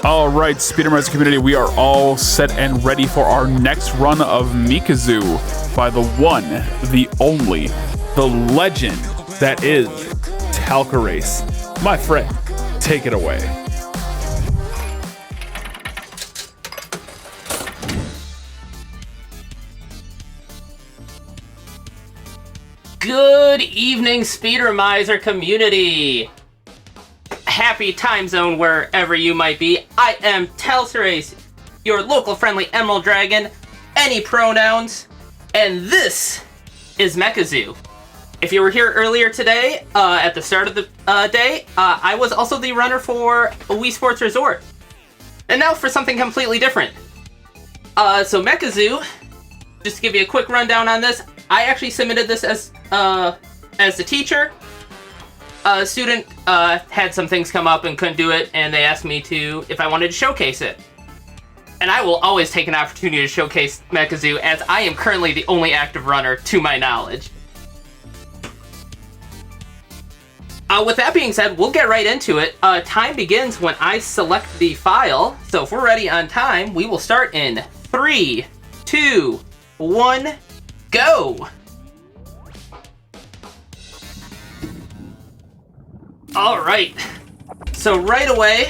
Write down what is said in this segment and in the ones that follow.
All right, Speedromizer community, we are all set and ready for our next run of Mekazoo by the one, the only, the legend that is Talcerase. My friend, take it away. Good evening, Speedromizer community. Happy time zone wherever you might be. I am Talcerase, your local friendly Emerald Dragon, any pronouns, and this is Mekazoo. If you were here earlier today, at the start of the day, I was also the runner for Wii Sports Resort. And now for something completely different. So Mekazoo, just to give you a quick rundown on this, I actually submitted this as the teacher. A student had some things come up and couldn't do it, and they asked me if I wanted to showcase it. And I will always take an opportunity to showcase Mekazoo, as I am currently the only active runner to my knowledge. With that being said, we'll get right into it. Time begins when I select the file, so if we're ready on time, we will start in 3, 2, 1, go! Alright, so right away,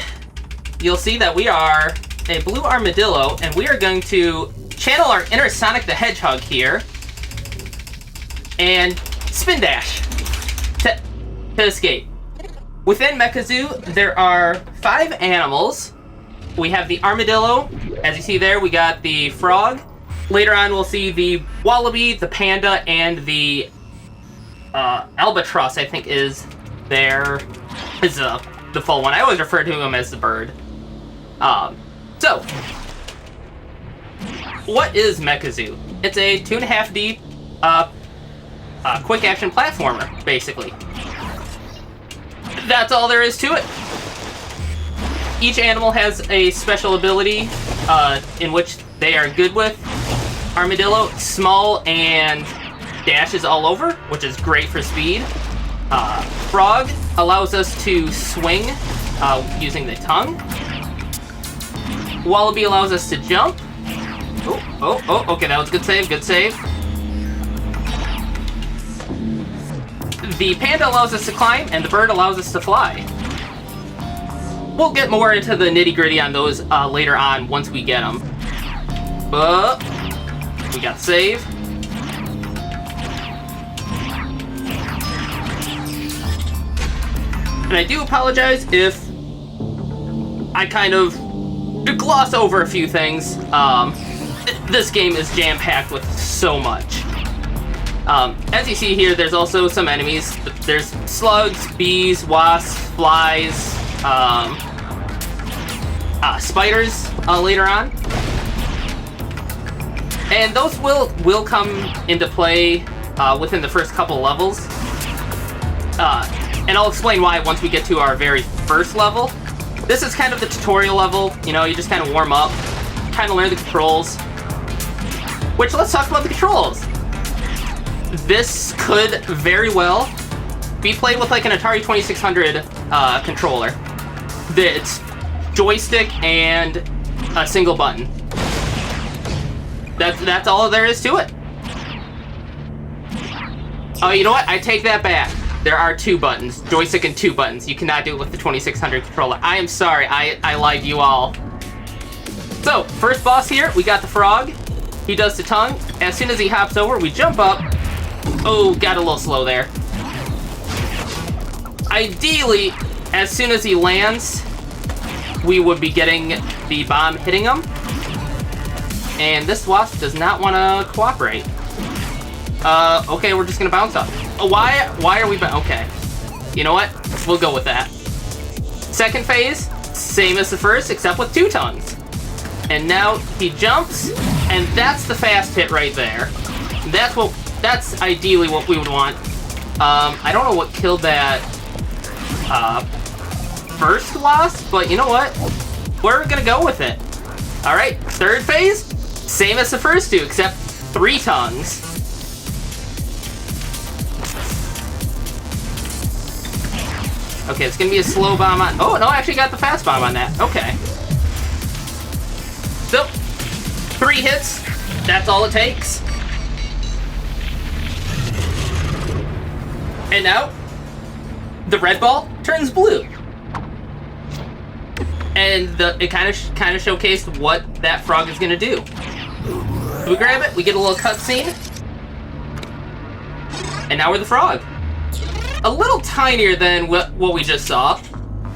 you'll see that we are a blue armadillo, and we are going to channel our inner Sonic the Hedgehog here, and spin dash to escape. Within Mekazoo, there are 5 animals. We have the armadillo, as you see there, we got the frog. Later on, we'll see the wallaby, the panda, and the albatross, I think is the full one. I always refer to him as the bird. So, what is Mekazoo? It's a 2.5D quick action platformer, basically. That's all there is to it. Each animal has a special ability in which they are good with. Armadillo, small and dashes all over, which is great for speed. Frog allows us to swing using the tongue. Wallaby allows us to jump. Oh, okay, that was a good save, good save. The panda allows us to climb, and the bird allows us to fly. We'll get more into the nitty-gritty on those later on once we get them. We got save. And I do apologize if I kind of gloss over a few things. This game is jam-packed with so much. As you see here, there's also some enemies. There's slugs, bees, wasps, flies, spiders later on. And those will come into play within the first couple levels. And I'll explain why once we get to our very first level. This is kind of the tutorial level. You know, you just kind of warm up, kind of learn the controls. Which, let's talk about the controls. This could very well be played with like an Atari 2600 controller. It's joystick and a single button. That's all there is to it. Oh, you know what? I take that back. There are 2 buttons, joystick and 2 buttons. You cannot do it with the 2600 controller. I am sorry, I lied to you all. So, first boss here, we got the frog. He does the tongue. As soon as he hops over, we jump up. Oh, got a little slow there. Ideally, as soon as he lands, we would be getting the bomb hitting him. And this wasp does not want to cooperate. Okay, we're just gonna bounce up. Why are we okay. You know what? We'll go with that. Second phase, same as the first, except with 2 tongues. And now he jumps, and that's the fast hit right there. That's ideally what we would want. I don't know what killed that first wasp, but you know what? We're gonna go with it. Alright, third phase, same as the first 2, except 3 tongues. Okay, it's gonna be a slow bomb on... Oh, no, I actually got the fast bomb on that. Okay. So, 3 hits, that's all it takes. And now, the red ball turns blue. And it kind of showcased what that frog is going to do. We grab it, we get a little cutscene. And now we're the frog. A little tinier than what we just saw,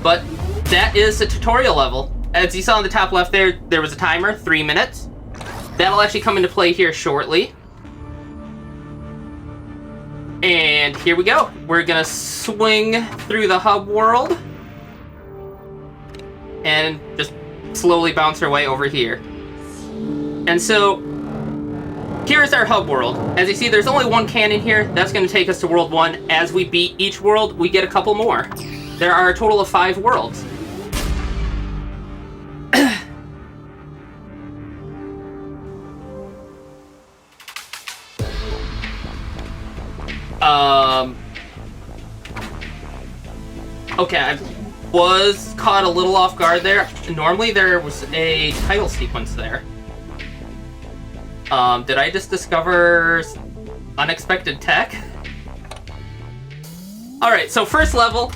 but that is a tutorial level. As you saw in the top left there was a timer, 3 minutes. That'll actually come into play here shortly. And here we go. We're gonna swing through the hub world and just slowly bounce our way over here. And so, here's our hub world. As you see, there's only 1 cannon here. That's gonna take us to World 1. As we beat each world, we get a couple more. There are a total of 5 worlds. Okay, I was caught a little off guard there. Normally there was a title sequence there. Did I just discover unexpected tech? Alright, so first level.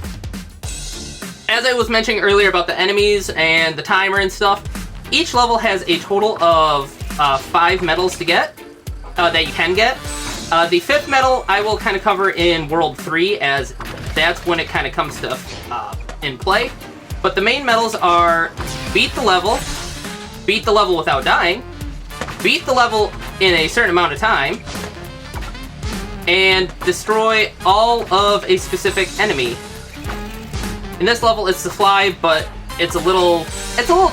As I was mentioning earlier about the enemies and the timer and stuff, each level has a total of 5 medals to get, that you can get. The 5th medal I will kind of cover in World 3, as that's when it kind of comes to in play. But the main medals are beat the level without dying, beat the level in a certain amount of time, and destroy all of a specific enemy. In this level it's the fly, but it's a little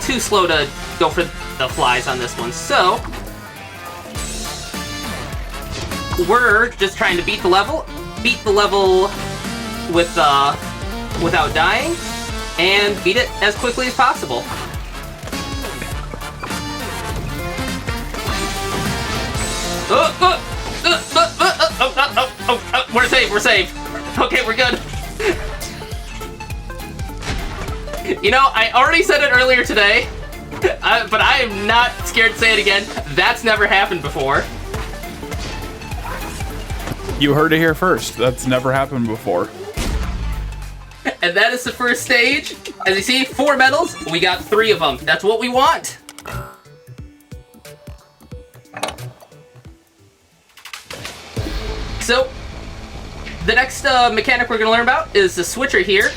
too slow to go for the flies on this one. So we're just trying to beat the level with without dying, and beat it as quickly as possible. We're safe. Okay, we're good. You know, I already said it earlier today, but I am not scared to say it again. That's never happened before. You heard it here first. That's never happened before. And that is the first stage. As you see, 4 medals. We got 3 of them. That's what we want. So, the next mechanic we're going to learn about is the switcher here.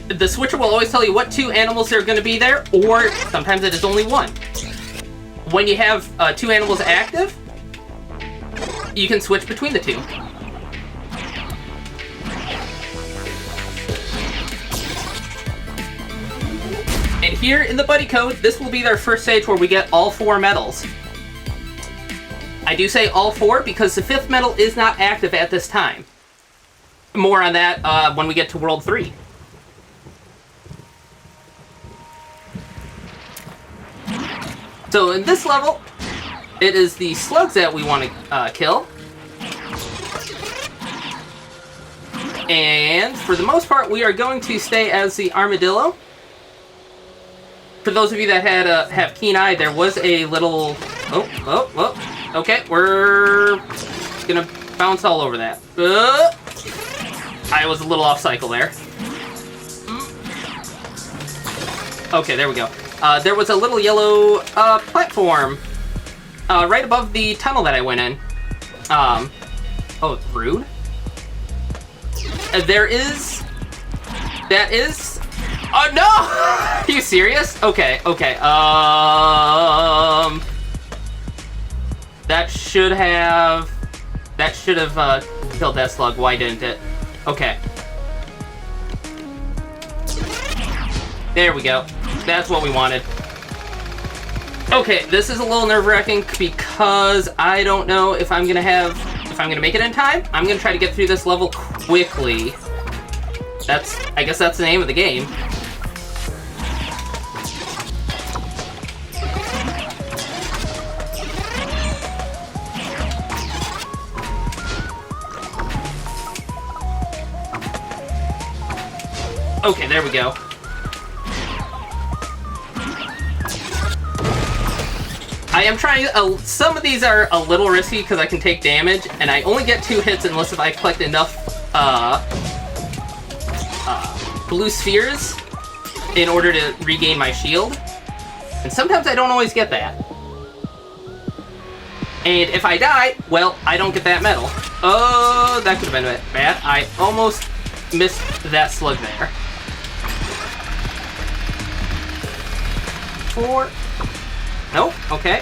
The switcher will always tell you what 2 animals are going to be there, or sometimes it is only 1. When you have 2 animals active, you can switch between the 2. And here in the buddy code, this will be their first stage where we get all 4 medals. I do say all 4 because the 5th medal is not active at this time. More on that when we get to World 3. So in this level, it is the slugs that we want to kill. And for the most part, we are going to stay as the armadillo. For those of you that have keen eye, there was a little... Oh. Okay, we're gonna bounce all over that. I was a little off cycle there. Okay, there we go. There was a little yellow platform right above the tunnel that I went in. Oh, rude. That is... Oh, no! Are you serious? Okay. That should have killed that slug. Why didn't it? Okay. There we go. That's what we wanted. Okay, this is a little nerve-wracking because I don't know if I'm gonna make it in time. I'm gonna try to get through this level quickly. I guess that's the name of the game. Okay, there we go. I am trying. Some of these are a little risky because I can take damage, and I only get 2 hits unless if I collect enough blue spheres in order to regain my shield. And sometimes I don't always get that. And if I die, well, I don't get that medal. Oh, that could have been bad. I almost missed that slug there. 4. Nope. Okay.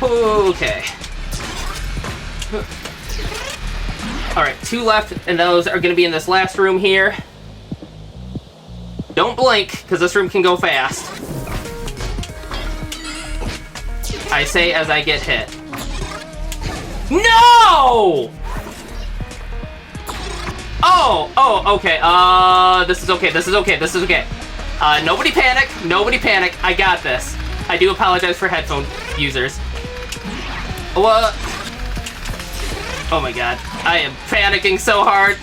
Okay. Alright, 2 left, and those are going to be in this last room here. Don't blink, because this room can go fast. I say as I get hit. No! Oh, okay. This is okay. Nobody panic. I got this. I do apologize for headphone users. What? Oh my god. I am panicking so hard.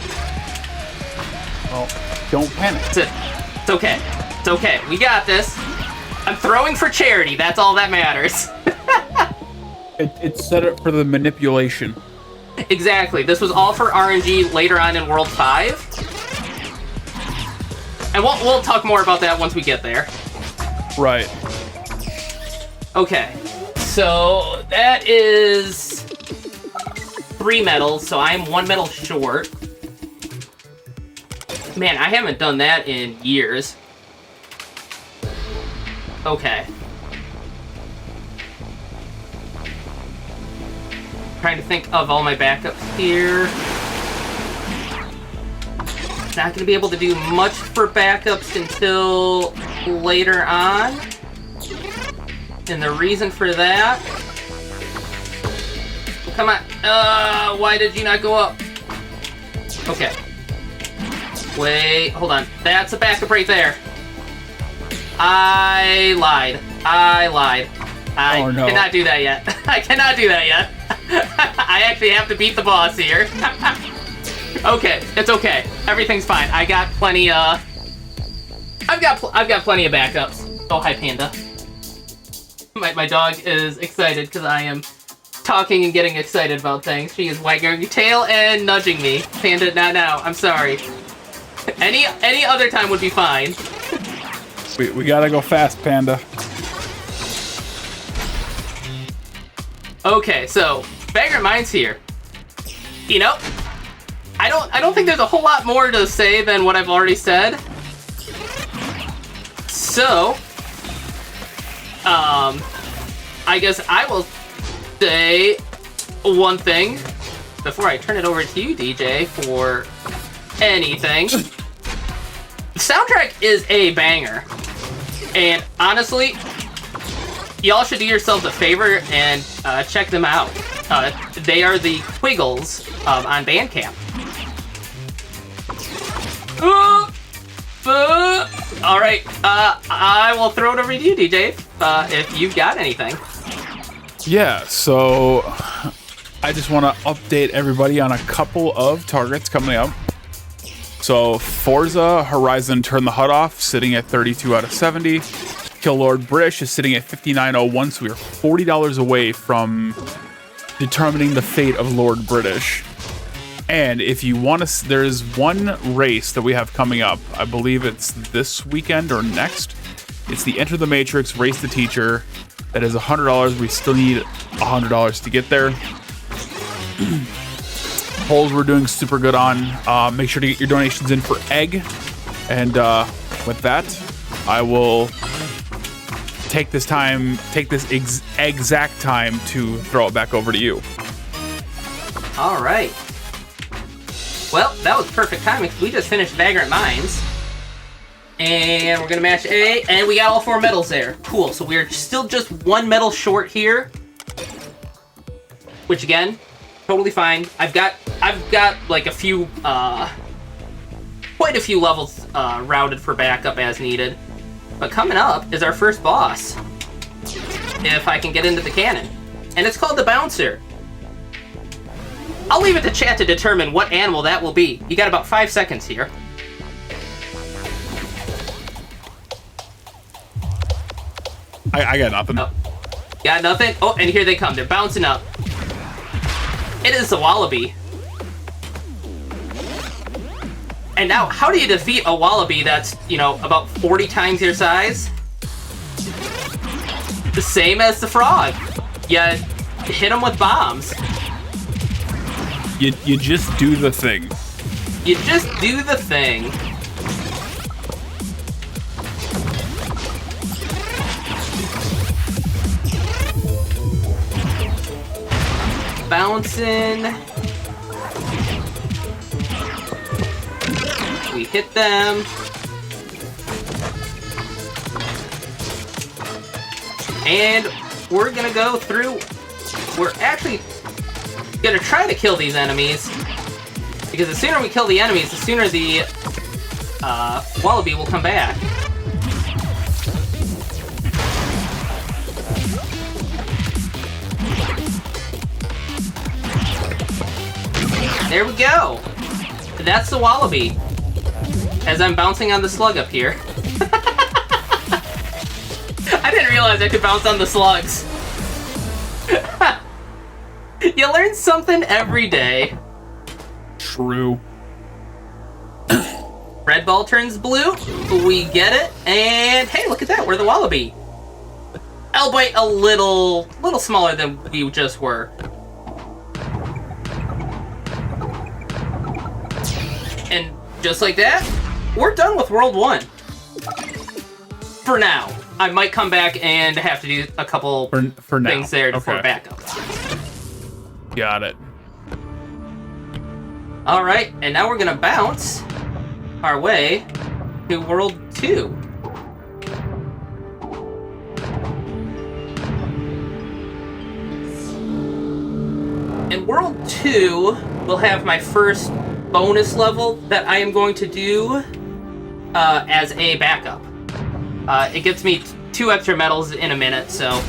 Well, don't panic. It's okay. It's okay. We got this. I'm throwing for charity. That's all that matters. It's set up for the manipulation. Exactly. This was all for RNG later on in World 5. And we'll talk more about that once we get there. Right. Okay. So that is 3 medals, so I'm 1 medal short. Man, I haven't done that in years. Okay. Trying to think of all my backups here. Not going to be able to do much for backups until later on. And the reason for that... Come on. Why did you not go up? Okay. Wait, hold on. That's a backup right there. I lied. I cannot do that yet. I cannot do that yet. I actually have to beat the boss here. Okay, it's okay. Everything's fine. I got plenty. I've got plenty of backups. Oh, hi, Panda. My dog is excited because I am talking and getting excited about things. She is wagging her tail and nudging me. Panda, now. I'm sorry. Any other time would be fine. We gotta go fast, Panda. Okay, so Vagrant Minds here. You know, I don't think there's a whole lot more to say than what I've already said. So, I guess I will say one thing before I turn it over to you, DJ, for anything. The soundtrack is a banger, and honestly, y'all should do yourselves a favor and check them out. They are the Quiggles on Bandcamp. All right, I will throw it over to you, DJ, if you've got anything. Yeah, so I just want to update everybody on a couple of targets coming up. So Forza Horizon Turn the HUD Off, sitting at 32 out of 70. Kill Lord British is sitting at 59.01, so we are $40 away from determining the fate of Lord British. And if you want to, there is one race that we have coming up. I believe it's this weekend or next. It's the Enter the Matrix Race the Teacher. That is $100. We still need $100 to get there. Polls we're doing super good on. Make sure to get your donations in for egg. And with that, I will take this exact time to throw it back over to you. All right. Well, that was perfect timing. We just finished Vagrant Minds. And we're going to match A. And we got all 4 medals there. Cool. So we're still just 1 medal short here. Which, again, totally fine. I've got like a few, quite a few levels routed for backup as needed. But coming up is our first boss. If I can get into the cannon. And it's called the Bouncer. I'll leave it to chat to determine what animal that will be. You got about 5 seconds here. I got nothing. Oh. Got nothing? Oh, and here they come. They're bouncing up. It is the Wallaby. And now, how do you defeat a Wallaby that's, you know, about 40 times your size? The same as the frog. You hit them with bombs. You just do the thing. You just do the thing. Bouncing. We hit them. And we're gonna go through. We're actually gonna try to kill these enemies, because the sooner we kill the enemies, the sooner the Wallaby will come back. There we go. That's the Wallaby. As I'm bouncing on the slug up here. I didn't realize I could bounce on the slugs. You learn something every day. True. Red ball turns blue. We get it. And hey, look at that. We're the Wallaby. Albeit a little smaller than we just were. And just like that, we're done with World 1. For now. I might come back and have to do a couple for now. Things there for backup. Got it. Alright, and now we're gonna bounce our way to World 2. In World 2, we'll have my first bonus level that I am going to do as a backup. It gets me 2 extra medals in a minute, so...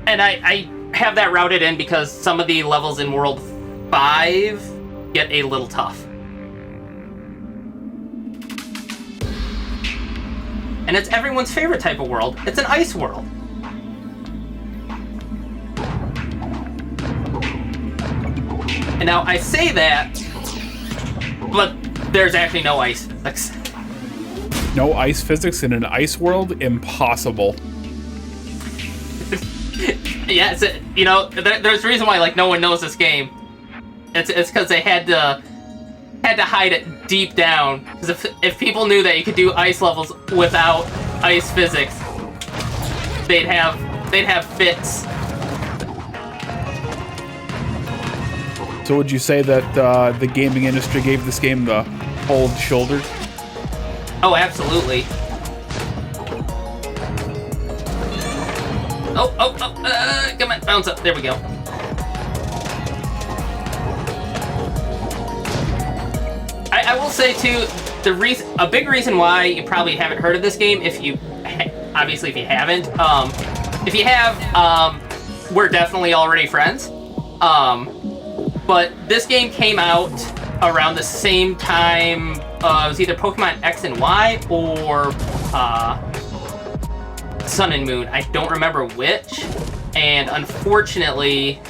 And I have that routed in because some of the levels in World 5 get a little tough. And it's everyone's favorite type of world. It's an ice world. And now I say that, but there's actually no ice physics. No ice physics in an ice world? Impossible. Yeah, you know, there's a reason why like no one knows this game. It's because they had to hide it deep down. Because if people knew that you could do ice levels without ice physics, they'd have fits. So would you say that the gaming industry gave this game the cold shoulder? Oh, absolutely. Come on, bounce up. There we go. I will say too, a big reason why you probably haven't heard of this game, obviously if you haven't, if you have, we're definitely already friends. But this game came out around the same time. It was either Pokemon X and Y or Sun and Moon. I don't remember which. And unfortunately,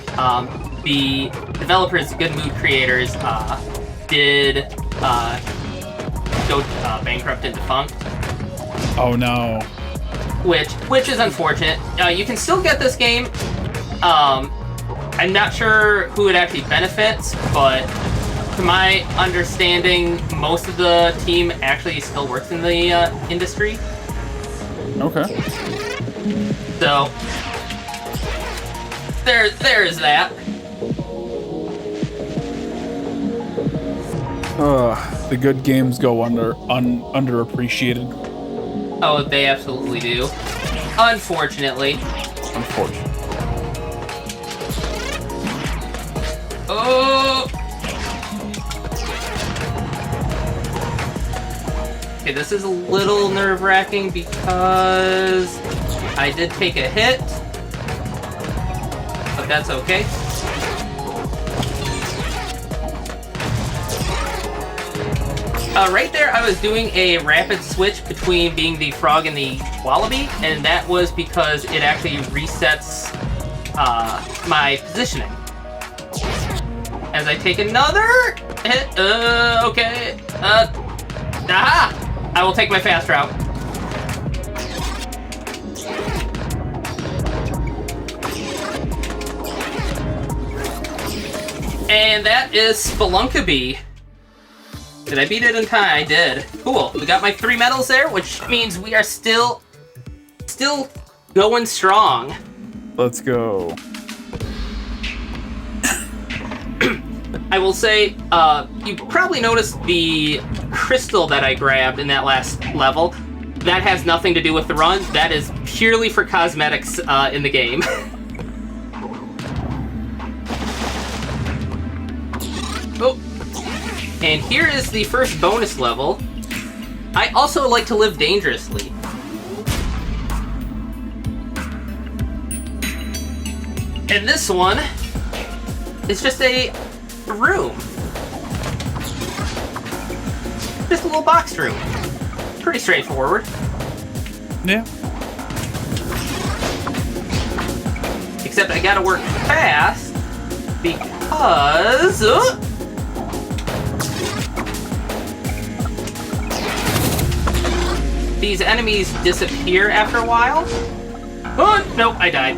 the developers, Good Mood Creators, did go bankrupt and defunct. Oh no. Which is unfortunate. You can still get this game. I'm not sure who it actually benefits, but to my understanding, most of the team actually still works in the industry. Okay. So there is that. The good games go underappreciated. Oh, they absolutely do. Unfortunately. Unfortunately. Oh! Okay, this is a little nerve-wracking because I did take a hit, but that's okay. Right there, I was doing a rapid switch between being the frog and the wallaby, and that was because it actually resets my positioning. As I take another hit, okay, aha! I will take my fast route. And that is Spelunkaby. Did I beat it in time? I did. Cool. We got my 3 medals there, which means we are still going strong. Let's go. I will say, you probably noticed the crystal that I grabbed in that last level. That has nothing to do with the run. That is purely for cosmetics in the game. Oh. And here is the first bonus level. I also like to live dangerously. And this one is just a room. Just a little box room. Pretty straightforward. Yeah. Except I gotta work fast because... these enemies disappear after a while. Oh, nope, I died.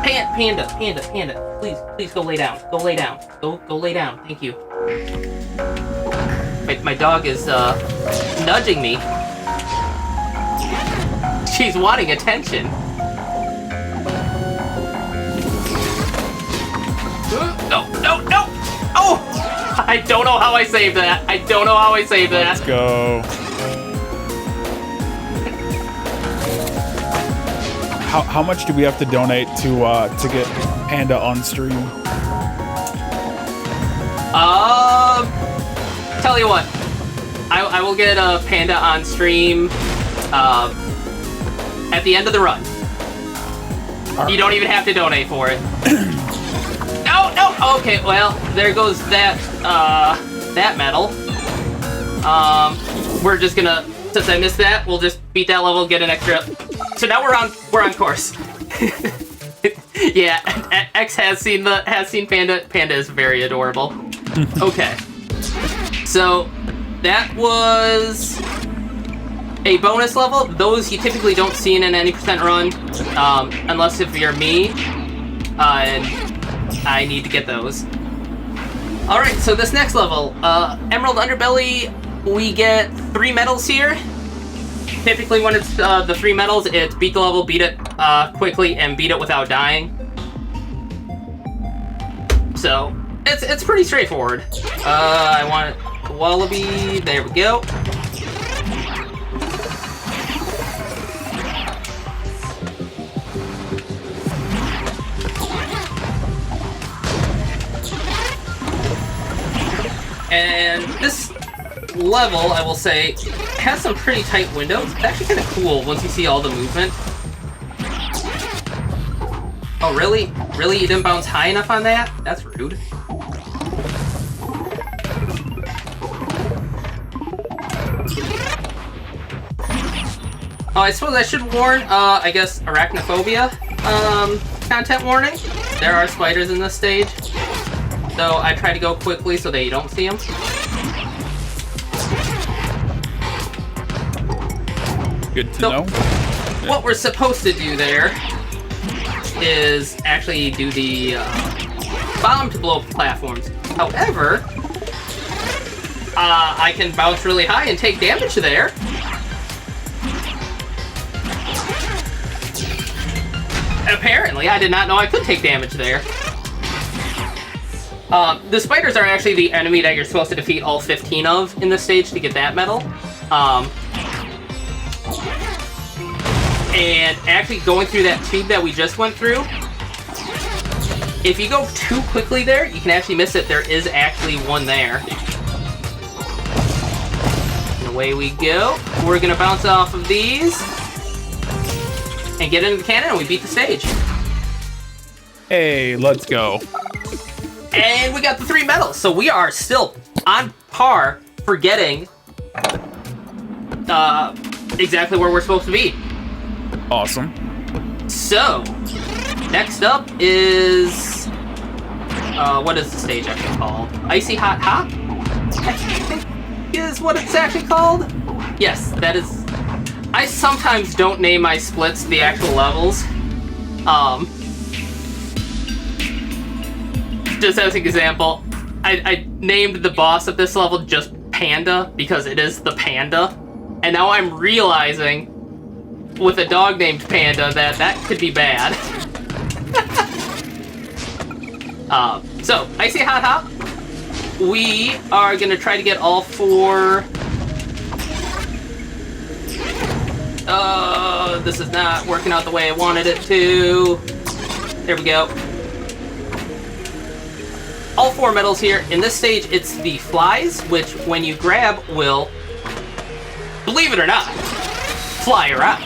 Panda, please go lay down. Go lay down. Go lay down. Thank you. My dog is nudging me. She's wanting attention. No! Oh! I don't know how I saved that. Let's go. How much do we have to donate to get Panda on stream? Tell you what, I will get a Panda on stream at the end of the run. You don't even have to donate for it. No. Okay, well, there goes that that medal. We're just gonna, since I missed that, we'll just beat that level, get an extra. So now we're on course. Yeah, X has seen Panda. Panda is very adorable. Okay. So that was a bonus level. Those you typically don't see in an any percent run, unless if you're me, and I need to get those. All right, so this next level, Emerald Underbelly, we get 3 medals here. Typically when it's the 3 medals, it's beat the level, beat it quickly, and beat it without dying. So, it's pretty straightforward. I want a wallaby, there we go. And this level, I will say, has some pretty tight windows. It's actually kind of cool once you see all the movement. Oh, really? Really? You didn't bounce high enough on that? That's rude. Oh, I suppose I should warn, I guess, arachnophobia, content warning. There are spiders in this stage. So I try to go quickly so that you don't see them. Good to know. What we're supposed to do there is actually do the bomb to blow up platforms. However, I can bounce really high and take damage there. Apparently, I did not know I could take damage there. The spiders are actually the enemy that you're supposed to defeat all 15 of in this stage to get that medal. And actually going through that tube that we just went through, if you go too quickly there, you can actually miss it. There is actually one there. And away we go. We're gonna bounce off of these and get into the cannon, and we beat the stage. Hey, let's go. And we got the 3 medals, so we are still on par forgetting exactly where we're supposed to be. Awesome. So, next up is... what is the stage actually called? Icy Hot Hop? I think is what it's actually called? Yes, that is... I sometimes don't name my splits the actual levels. Just as an example, I named the boss of this level just Panda because it is the panda. And now I'm realizing, with a dog named Panda, that could be bad. So, Icy Hot Hop. We are gonna try to get all 4... this is not working out the way I wanted it to. There we go. All 4 medals here. In this stage, it's the flies, which when you grab will, believe it or not, fly around.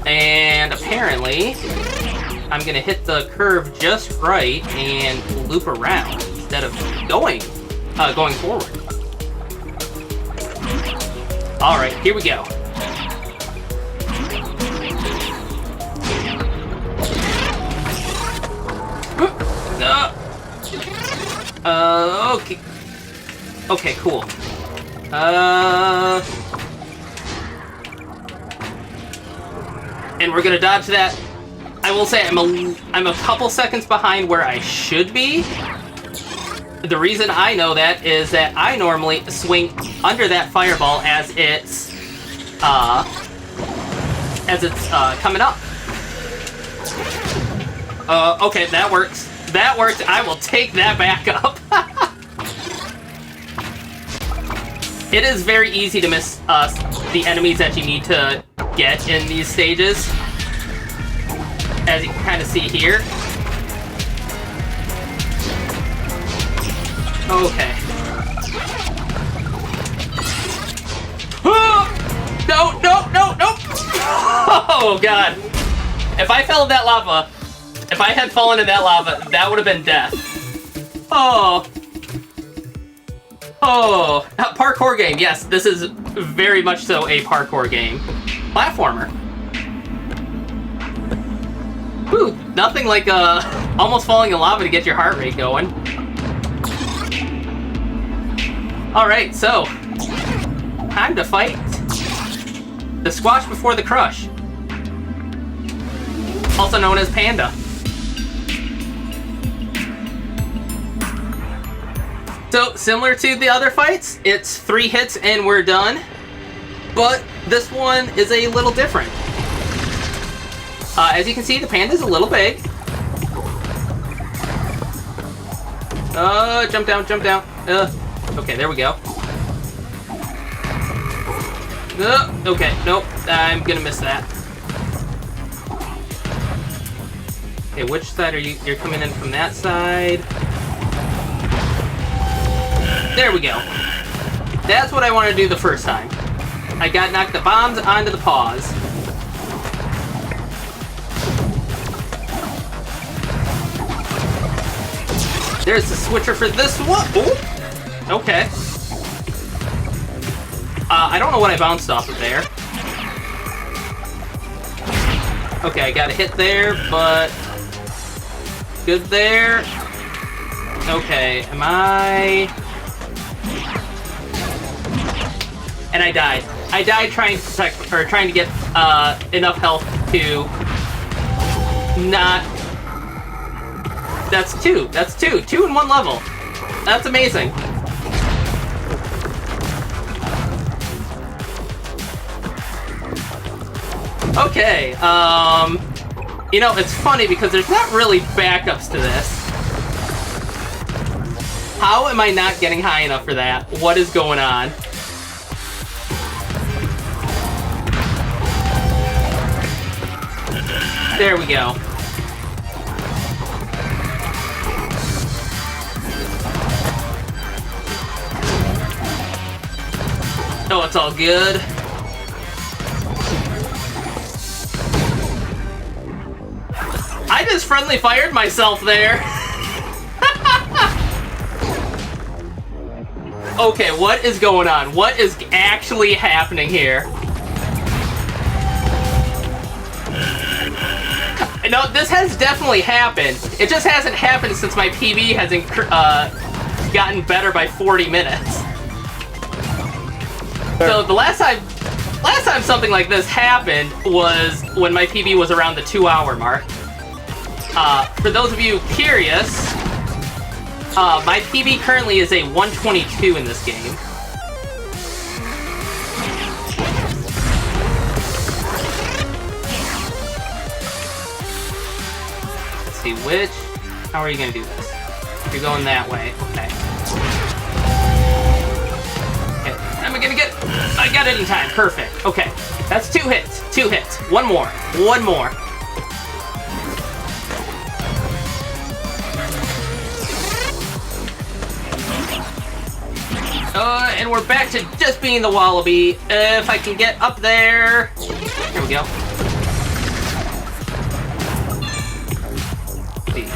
And apparently, I'm gonna hit the curve just right and loop around instead of going forward. All right, here we go. Okay. Okay, cool. And we're gonna dodge that. I will say I'm a couple seconds behind where I should be. The reason I know that is that I normally swing under that fireball as it's coming up. Okay, that works. That worked. I will take that back up. It is very easy to miss the enemies that you need to get in these stages, as you can kind of see here. Okay. No, no, no, no! Oh, God. If I fell in that lava, if I had fallen in that lava, that would have been death. Oh. Oh. Parkour game. Yes, this is very much so a parkour game. Platformer. Whew, nothing like almost falling in lava to get your heart rate going. Alright, so time to fight the squash before the crush, also known as Panda. So, similar to the other fights, it's 3 hits and we're done, but this one is a little different. As you can see, the panda's a little big. Jump down, jump down. Okay, there we go. Okay, nope, I'm gonna miss that. Okay, which side are you? You're coming in from that side. There we go. That's what I wanted to do the first time. I got knocked the bombs onto the paws. There's the switcher for this one. Ooh. Okay. I don't know what I bounced off of there. Okay, I got a hit there, but good there. Okay, am I? And I died. I died trying to protect, or trying to get enough health to not. That's 2. That's 2. 2 in 1 level. That's amazing. Okay, you know, it's funny because there's not really backups to this. How am I not getting high enough for that? What is going on? There we go. Oh, it's all good. I just friendly fired myself there. Okay, what is going on? What is actually happening here? No, this has definitely happened. It just hasn't happened since my PB has gotten better by 40 minutes. So the last time something like this happened was when my PB was around the 2-hour mark. For those of you curious, my PB currently is a 122 in this game. Let's see which. How are you gonna do this? You're going that way. Okay. Am I gonna get? I got it in time. Perfect. Okay. That's 2 hits. 2 hits. One more. One more. And we're back to just being the Wallaby. If I can get up there. Here we go. Let's see.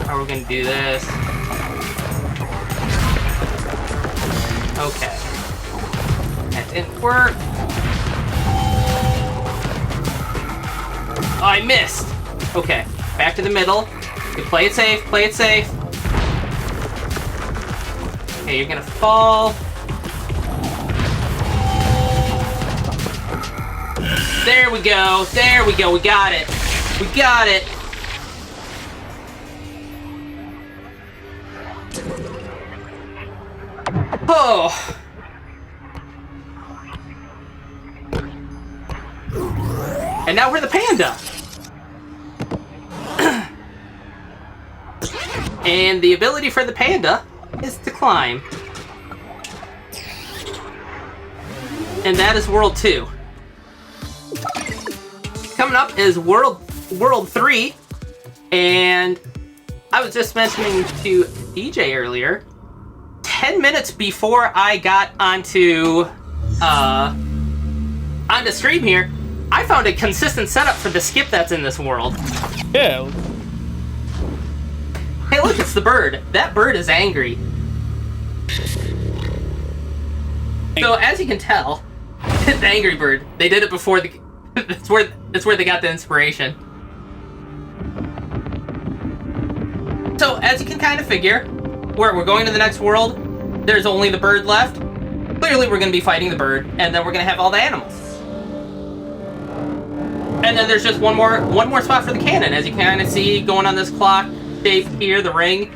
How are we gonna do this? Okay. That didn't work. Oh, I missed. Okay. Back to the middle. You play it safe. Play it safe. Okay, you're gonna fall. There we go. There we go. We got it. We got it. Oh. And now we're the panda. And the ability for the panda is to climb. And that is World 2. Coming up is World 3. And I was just mentioning to DJ earlier, 10 minutes before I got onto stream here, I found a consistent setup for the skip that's in this world. Yeah. Hey, look, it's the bird. That bird is angry. So, as you can tell, the Angry Bird, they did it before the... That's where they got the inspiration. So, as you can kind of figure, we're going to the next world. There's only the bird left. Clearly, we're going to be fighting the bird, and then we're going to have all the animals. And then there's just one more spot for the cannon, as you kind of see going on this clock shape here, the ring.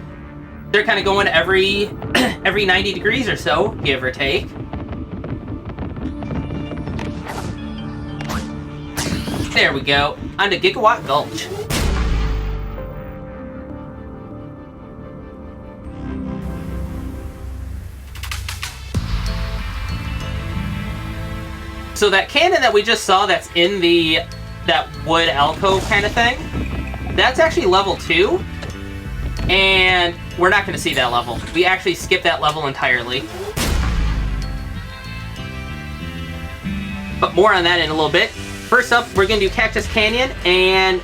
They're kind of going every 90 degrees or so, give or take. There we go. Onto Gigawatt Gulch. So that cannon that we just saw that's in that wood alcove kind of thing, that's actually level 2. And we're not going to see that level. We actually skipped that level entirely. But more on that in a little bit. First up, we're going to do Cactus Canyon, and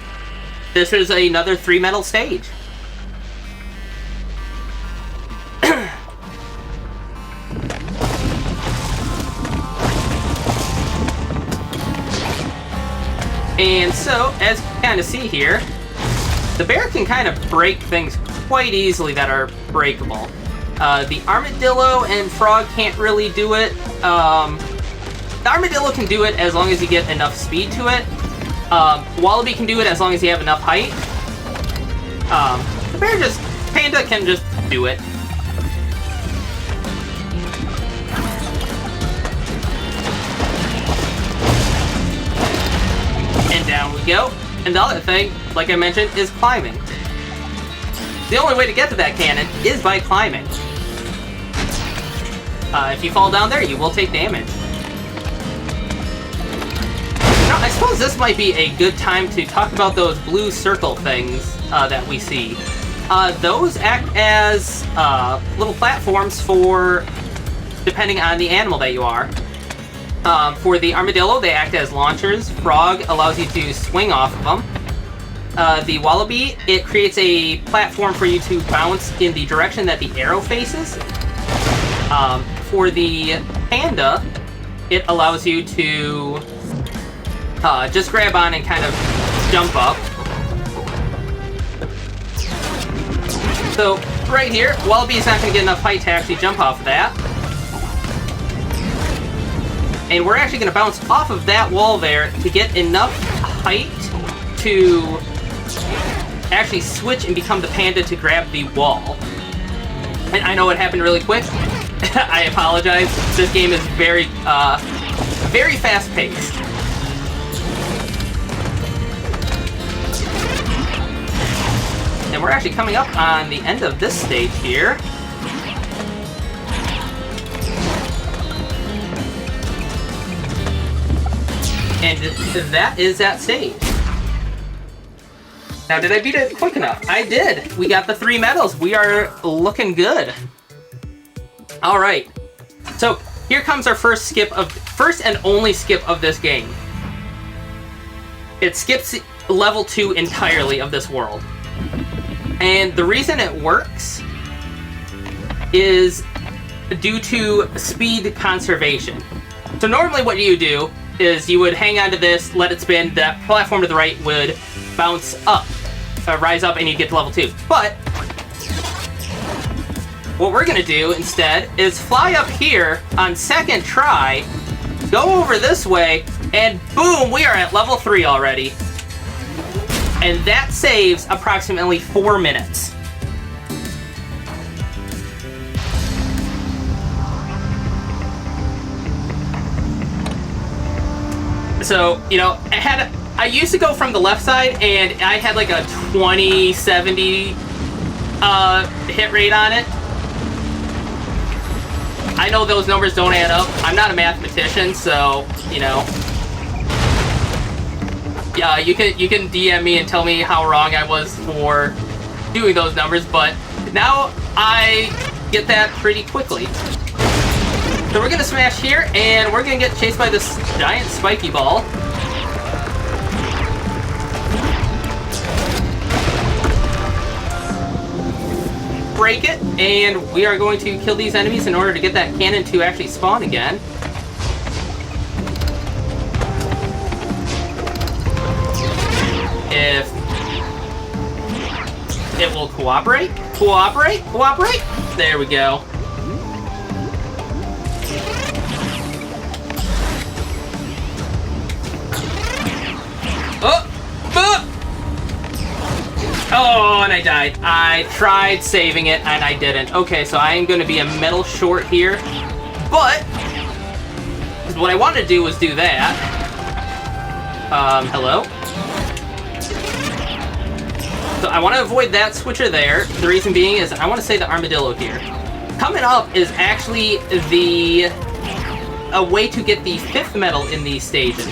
this is another 3-metal stage. And so, as you can kind of see here, the bear can kind of break things quite easily that are breakable. The armadillo and frog can't really do it. The armadillo can do it as long as you get enough speed to it. Wallaby can do it as long as you have enough height. The panda can just do it. And down we go. And the other thing, like I mentioned, is climbing. The only way to get to that cannon is by climbing. If you fall down there, you will take damage. Now, I suppose this might be a good time to talk about those blue circle things that we see. Those act as little platforms for, depending on the animal that you are. For the armadillo, they act as launchers. Frog allows you to swing off of them. The wallaby, it creates a platform for you to bounce in the direction that the arrow faces. For the panda, it allows you to just grab on and kind of jump up. So right here, Wallaby's not going to get enough height to actually jump off of that. And we're actually going to bounce off of that wall there to get enough height to actually switch and become the panda to grab the wall. And I know it happened really quick. I apologize. This game is very fast-paced. And we're actually coming up on the end of this stage here. And that is that stage. Now, did I beat it quick enough? I did. We got the 3 medals. We are looking good. All right. So here comes our first and only skip of this game. It skips level 2 entirely of this world. And the reason it works is due to speed conservation. So normally what you do is you would hang on to this, let it spin, that platform to the right would bounce up, rise up, and you get to level 2. But what we're gonna do instead is fly up here on second try, go over this way, and boom, we are at level 3 already. And that saves approximately 4 minutes. So, you know, I used to go from the left side, and I had like a 20-70 hit rate on it. I know those numbers don't add up. I'm not a mathematician, so, you know. Yeah, you can DM me and tell me how wrong I was for doing those numbers, but now I get that pretty quickly. So we're gonna smash here, and we're gonna get chased by this giant spiky ball. Break it, and we are going to kill these enemies in order to get that cannon to actually spawn again. If it will cooperate. There we go. Oh, and I died. I tried saving it, and I didn't. Okay, so I am going to be a medal short here. But what I wanted to do was do that. Hello? So I want to avoid that switcher there. The reason being is I want to say the armadillo here. Coming up is actually a way to get the 5th medal in these stages.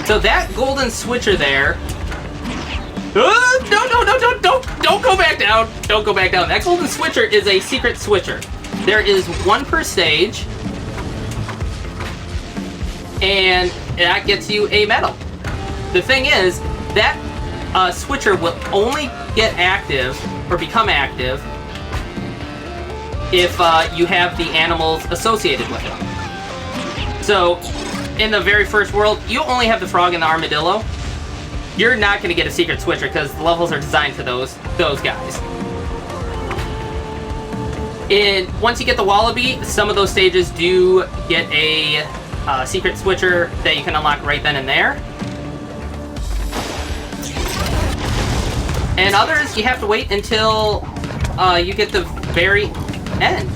So that golden switcher there. Don't go back down. Don't go back down. That golden switcher is a secret switcher. There is 1 per stage. And that gets you a medal. The thing is, that switcher will only get active, or become active, if you have the animals associated with it. So, in the very first world, you only have the frog and the armadillo. You're not going to get a secret switcher, because the levels are designed for those guys. Once you get the wallaby, some of those stages do get a secret switcher that you can unlock right then and there. And others, you have to wait until you get the very end.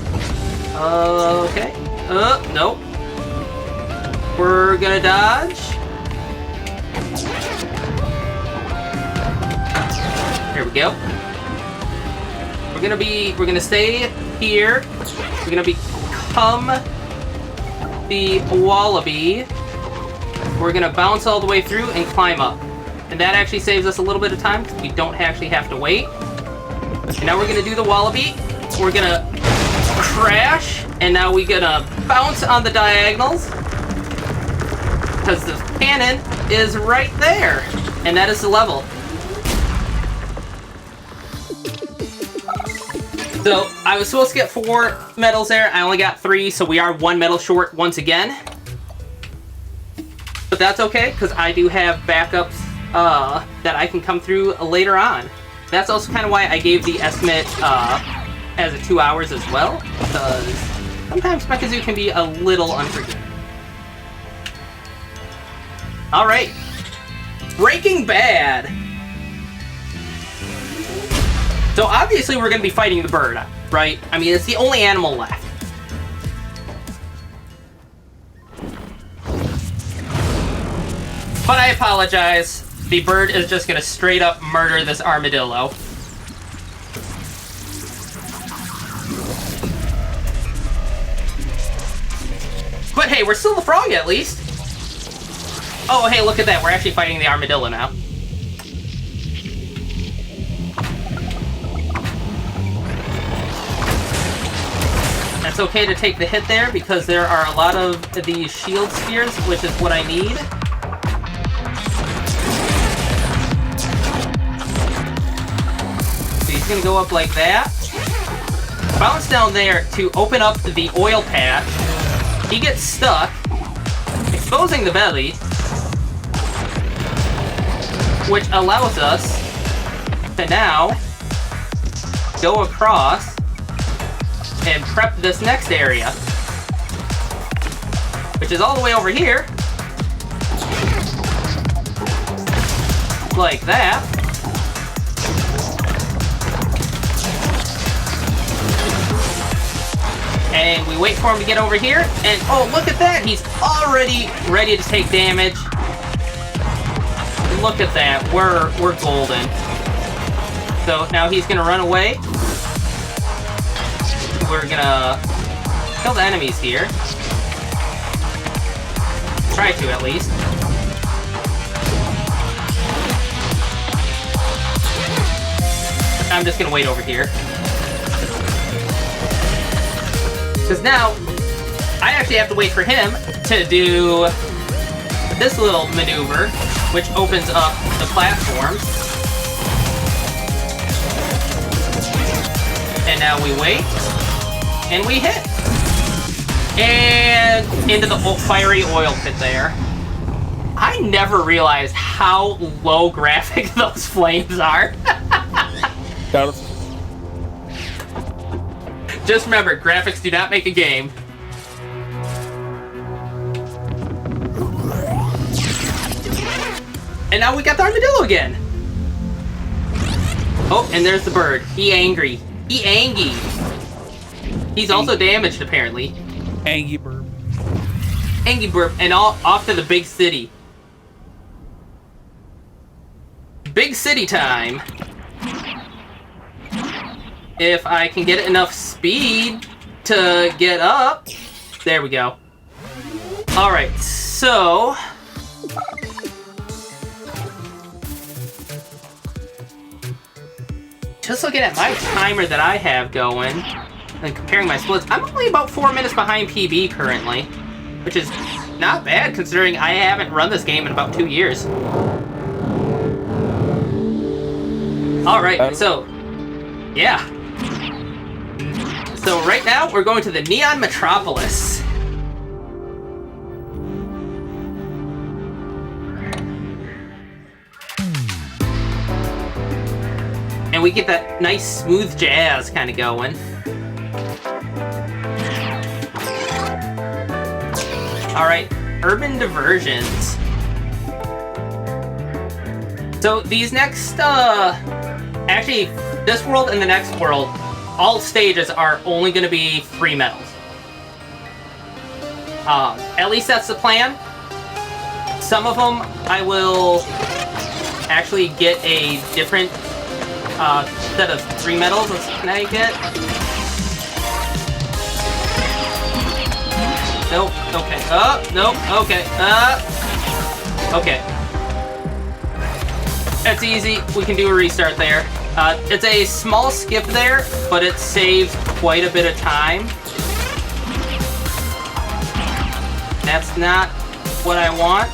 Okay. Nope. We're gonna dodge. Here we go. We're gonna stay here. We're gonna become the wallaby. We're gonna bounce all the way through and climb up. And that actually saves us a little bit of time because we don't actually have to wait. And now we're gonna do the wallaby. We're gonna crash, and now we're gonna bounce on the diagonals because the cannon is right there. And that is the level. So, I was supposed to get 4 medals there. I only got 3, so we are 1 medal short once again. But that's okay, because I do have backups that I can come through later on. That's also kind of why I gave the estimate as a 2 hours as well, because sometimes Mekazoo can be a little unforgiving. Alright. Breaking Bad! So obviously we're going to be fighting the bird, right? I mean, it's the only animal left. But I apologize. The bird is just going to straight up murder this armadillo. But hey, we're still the frog at least. Oh, hey, look at that. We're actually fighting the armadillo now. It's okay to take the hit there because there are a lot of these shield spheres, which is what I need. So he's gonna go up like that. Bounce down there to open up the oil patch. He gets stuck, exposing the belly, which allows us to now go across and prep this next area, which is all the way over here, like that. And we wait for him to get over here, and oh, look at that! He's already ready to take damage. Look at that, we're golden. So now he's gonna run away. We're gonna kill the enemies here. Try to, at least. I'm just gonna wait over here. Because now, I actually have to wait for him to do this little maneuver, which opens up the platforms. And now we wait. And we hit. And into the fiery oil pit there. I never realized how low graphic those flames are. Just remember, graphics do not make a game. And now we got the armadillo again. Oh, and there's the bird. He angry. He angy. He's also damaged, apparently. Angie burp. Angie burp, and off to the big city. Big city time. If I can get enough speed to get up. There we go. Alright, so... just looking at my timer that I have going, and comparing my splits, I'm only about 4 minutes behind PB currently, which is not bad considering I haven't run this game in about 2 years. Alright, so, yeah. So right now, we're going to the Neon Metropolis. And we get that nice smooth jazz kind of going. Alright, urban diversions. So these next, actually, this world and the next world, all stages are only going to be 3 medals. At least that's the plan. Some of them I will actually get a different set of 3 medals. Can I get? Nope. Okay. Nope. Okay. Okay. That's easy. We can do a restart there. It's a small skip there, but it saves quite a bit of time. That's not what I want.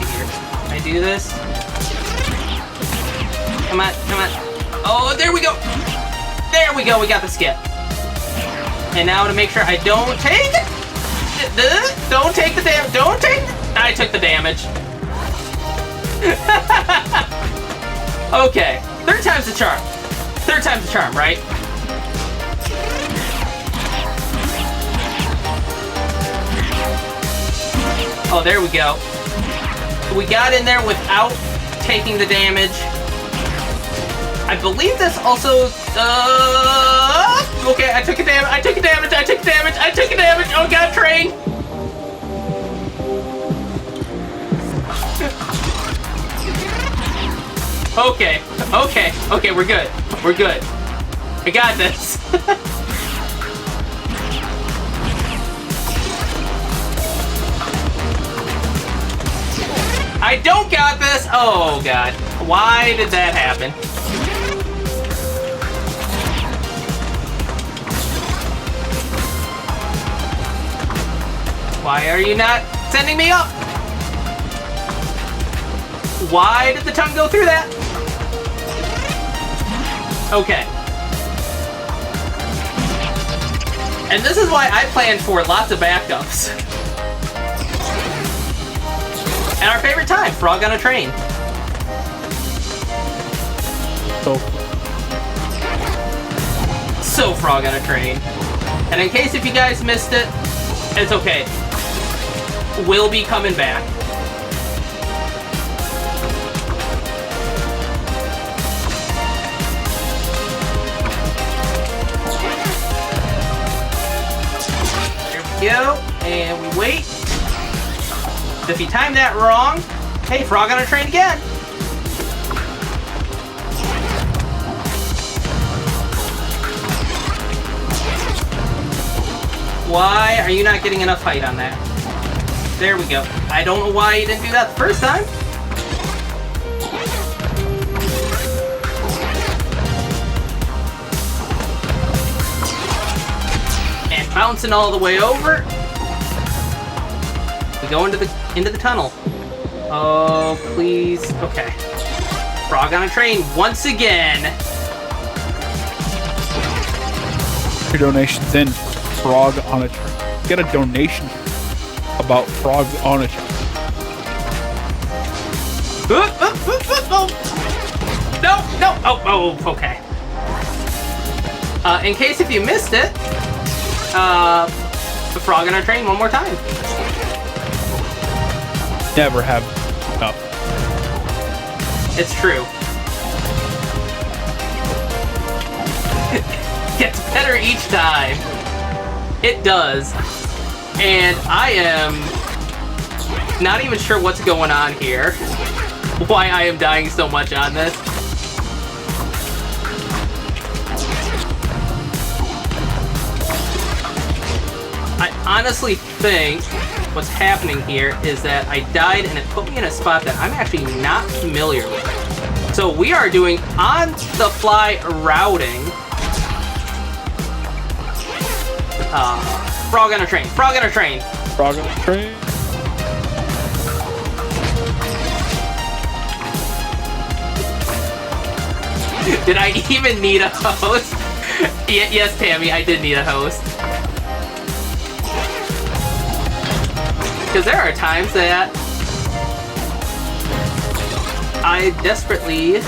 Here, can I do this? Come on, come on. Oh, there we go. There we go. We got the skip. And now to make sure I don't take it. Don't take the damage. Don't take. I took the damage. Okay. Third time's the charm. Third time's the charm, right? Oh, there we go. We got in there without taking the damage. I believe this also... okay, I took a damage. I took a damage. I took damage. I took a damage. Oh, God, train. Okay. Okay. Okay, we're good. We're good. I got this. I don't got this! Oh, God. Why did that happen? Why are you not sending me up? Why did the tongue go through that? Okay. And this is why I planned for lots of backups. And our favorite time, frog on a train. So frog on a train. And in case if you guys missed it, it's okay. We'll be coming back. There we go, and we wait. If you time that wrong, hey, frog on a train again. Why are you not getting enough height on that? There we go. I don't know why you didn't do that the first time. And bouncing all the way over. We go into the tunnel. Oh, please. Okay. Frog on a train once again. Your donations in. Frog on a train. Get a donation about frogs on a train. No, no. Oh, okay. In case if you missed it, the frog on a train one more time. Never have enough. It's true. Gets better each time. It does. And I am not even sure what's going on here. Why I am dying so much on this. I honestly think what's happening here is that I died and it put me in a spot that I'm actually not familiar with. So we are doing on-the-fly routing. Frog on a train. Frog on a train. Frog on a train. Did I even need a host? Yes, Tammy, I did need a host. Because there are times that I desperately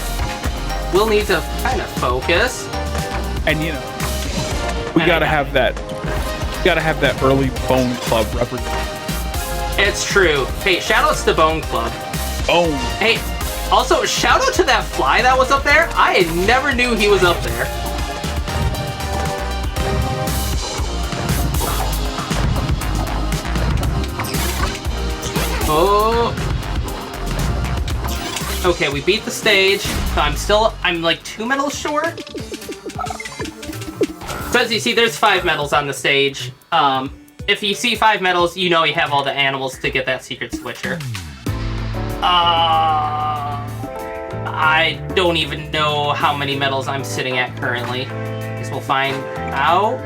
will need to kind of focus. And you know, we gotta have that. Gotta have that early Bone Club represent. It's true. Hey, shoutouts to Bone Club. Bone. Hey, also shout out to that fly that was up there. I never knew he was up there. Oh. Okay, we beat the stage. So I'm like 2 medals short. So as you see, there's 5 medals on the stage. If you see 5 medals, you know you have all the animals to get that secret switcher. I don't even know how many medals I'm sitting at currently. Guess we'll find out.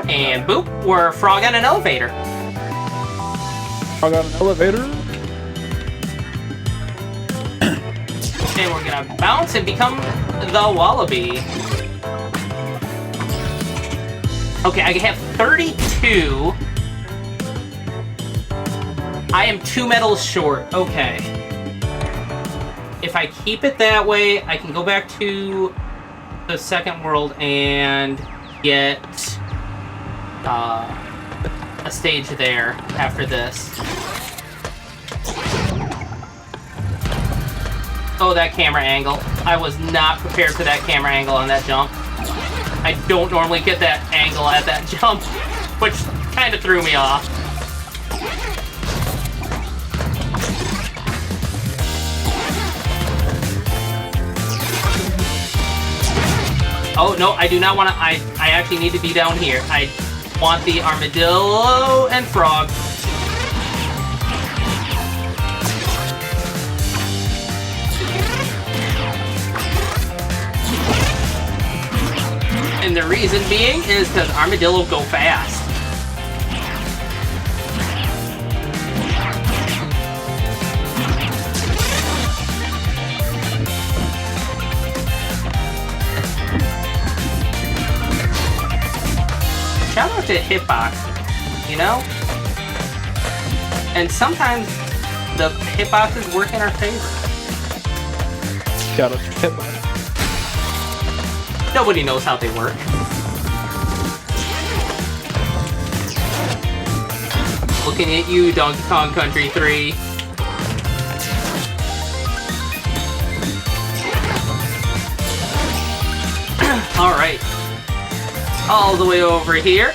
And boop, we're frog on an elevator. Frog on an elevator. And we're gonna bounce and become the Wallaby. Okay, I have 32. I am 2 medals short. Okay. If I keep it that way, I can go back to the second world and get a stage there after this. Oh, that camera angle. I was not prepared for that camera angle on that jump. I don't normally get that angle at that jump, which kind of threw me off. Oh, no, I do not want to... I actually need to be down here. I want the armadillo and frog. And the reason being is because armadillo go fast. Shout out to hitbox, you know? And sometimes the hitboxes work in our favor. Shout out to hitbox. Nobody knows how they work. Looking at you, Donkey Kong Country 3. Alright. All the way over here.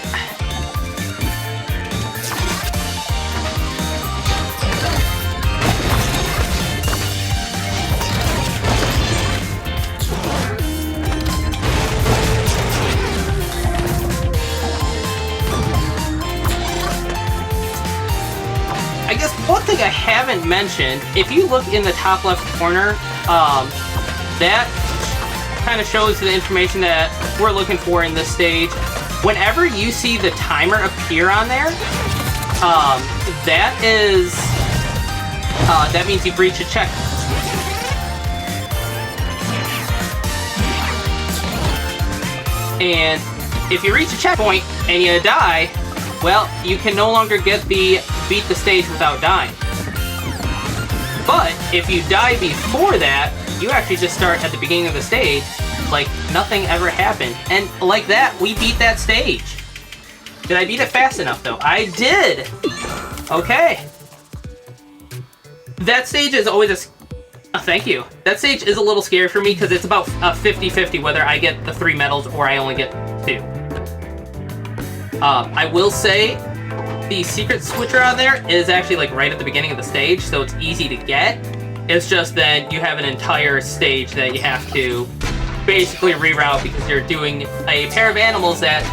I guess one thing I haven't mentioned, if you look in the top left corner, that kind of shows the information that we're looking for in this stage. Whenever you see the timer appear on there, that means you've reached a checkpoint. And if you reach a checkpoint and you die, well, you can no longer get the beat the stage without dying. But if you die before that, you actually just start at the beginning of the stage like nothing ever happened. And like that, we beat that stage. Did I beat it fast enough, though? I did! Okay. That stage is always thank you. That stage is a little scary for me because it's about 50-50 whether I get the 3 medals or I only get 2. I will say the secret switcher on there is actually like right at the beginning of the stage, so it's easy to get. It's just that you have an entire stage that you have to basically reroute because you're doing a pair of animals that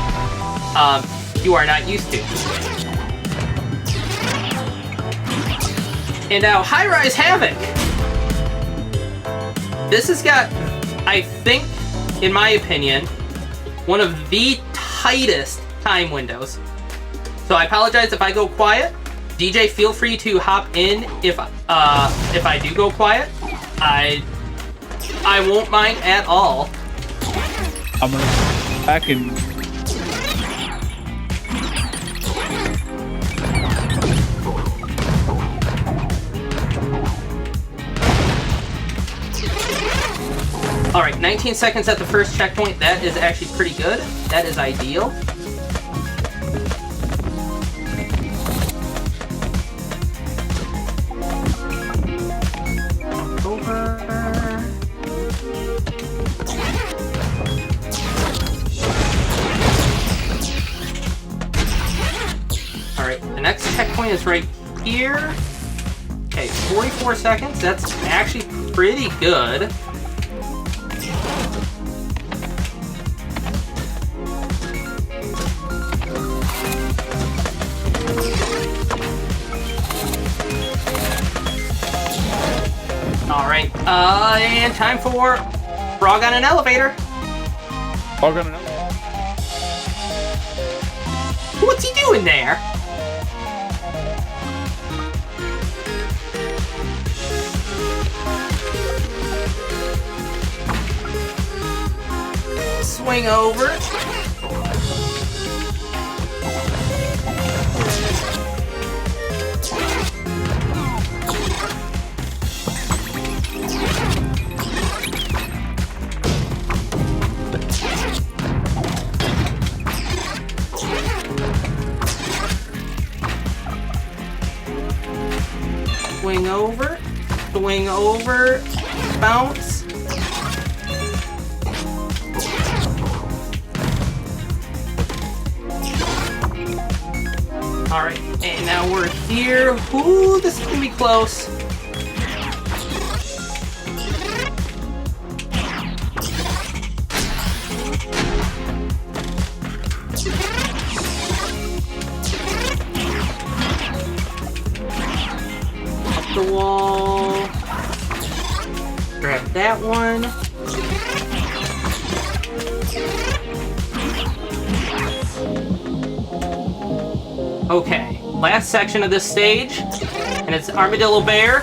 you are not used to. And now, High-Rise Havoc! This has got, I think, in my opinion, one of the tightest time windows. So I apologize if I go quiet. DJ, feel free to hop in if I do go quiet. I won't mind at all. I'm gonna back and all right, 19 seconds at the first checkpoint. That is actually pretty good. That is ideal. Checkpoint is right here. Okay, 44 seconds. That's actually pretty good. Alright, and time for Frog on an Elevator. Frog on an Elevator. What's he doing there? swing over. Swing over, bounce. All right, and now we're here. Ooh, this is gonna be close. Up the wall. Grab that one. Okay, last section of this stage, and it's Armadillo Bear.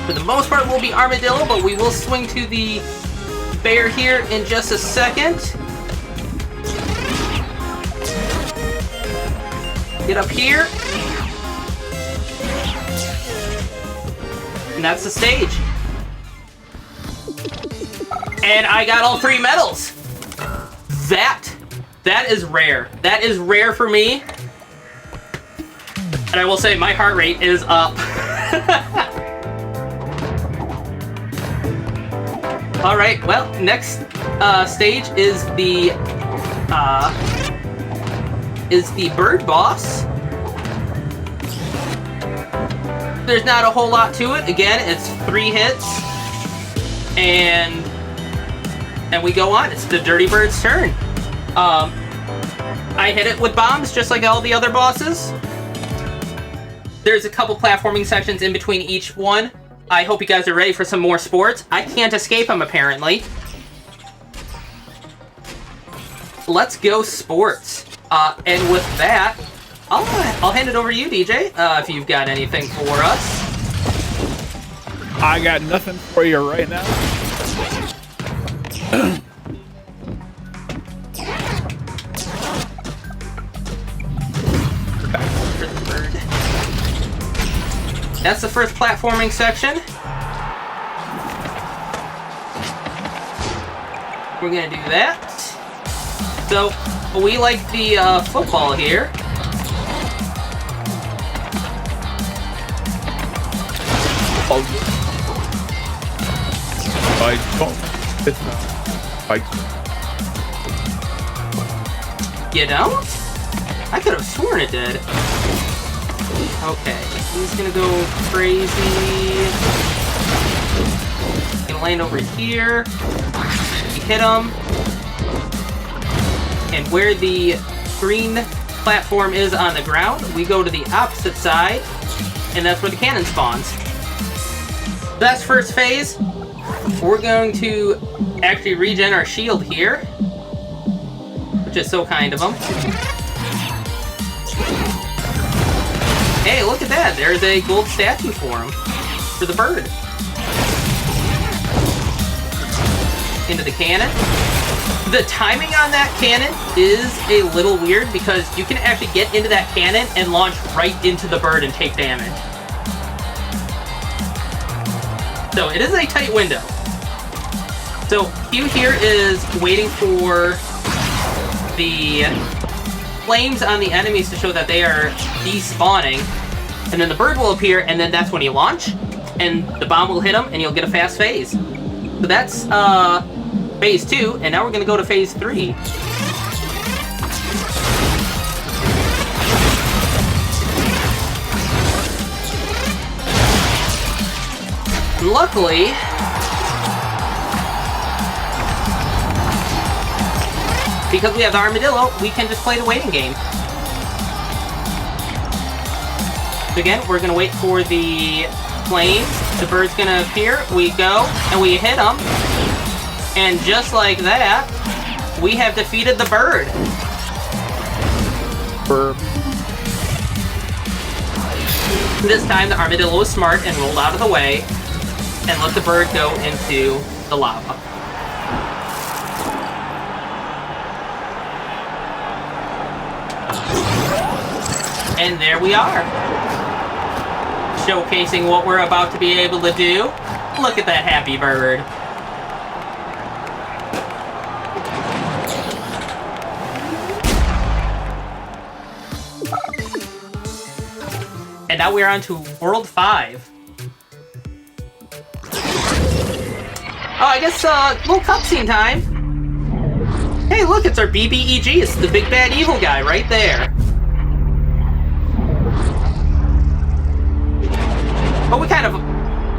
For the most part, we'll be Armadillo, but we will swing to the bear here in just a second. Get up here. And that's the stage. And I got all 3 medals. That is rare. That is rare for me. And I will say my heart rate is up. All right, well, next stage is the bird boss. There's not a whole lot to it. Again, it's 3 hits, and we go on. It's the Dirty Bird's turn. I hit it with bombs just like all the other bosses. There's a couple platforming sections in between each one. I hope you guys are ready for some more sports. I can't escape them, apparently. Let's go sports. And with that, I'll hand it over to you, DJ, if you've got anything for us. I got nothing for you right now. That's the first platforming section. We're gonna do that. So, we like the football here. You don't? I could have sworn it did. Okay, he's gonna go crazy. He's gonna land over here. You hit him. And where the green platform is on the ground, we go to the opposite side, and that's where the cannon spawns. That's first phase. We're going to actually regen our shield here, which is so kind of them. Hey, look at that. There's a gold statue for him, for the bird. Into the cannon. The timing on that cannon is a little weird because you can actually get into that cannon and launch right into the bird and take damage. So it is a tight window. So Q here is waiting for the flames on the enemies to show that they are despawning, and then the bird will appear, and then that's when you launch, and the bomb will hit them, and you'll get a fast phase. So that's phase 2, and now we're gonna go to phase 3. Luckily, because we have the armadillo, we can just play the waiting game. Again, we're gonna wait for the flames. The bird's gonna appear. We go, and we hit him. And just like that, we have defeated the bird. This time the armadillo was smart and rolled out of the way and let the bird go into the lava. And there we are. Showcasing what we're about to be able to do. Look at that happy bird. And now we're on to World 5. Oh, I guess, little cutscene time. Hey, look, it's our BBEG. It's the big bad evil guy right there. But we kind of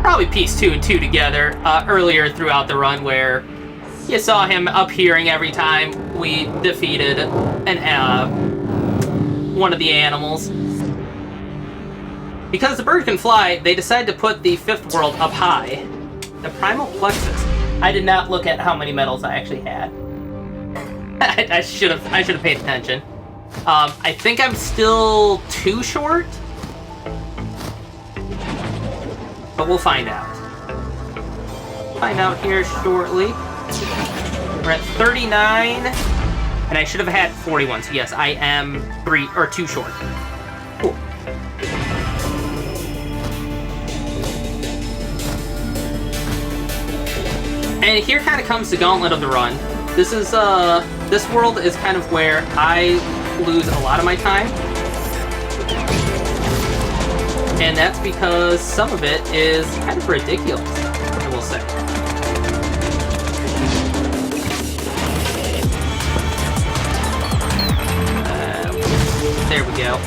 probably pieced 2 and 2 together earlier throughout the run, where you saw him appearing every time we defeated one of the animals. Because the bird can fly, they decided to put the 5th world up high. The Primal Plexus. I did not look at how many medals I actually had. I should have paid attention. I think I'm still 2 short. But we'll find out. Find out here shortly. We're at 39. And I should have had 41. So yes, I am 2 short. Cool. And here kind of comes the gauntlet of the run. This is, this world is kind of where I lose a lot of my time. And that's because some of it is kind of ridiculous, I will say. There we go.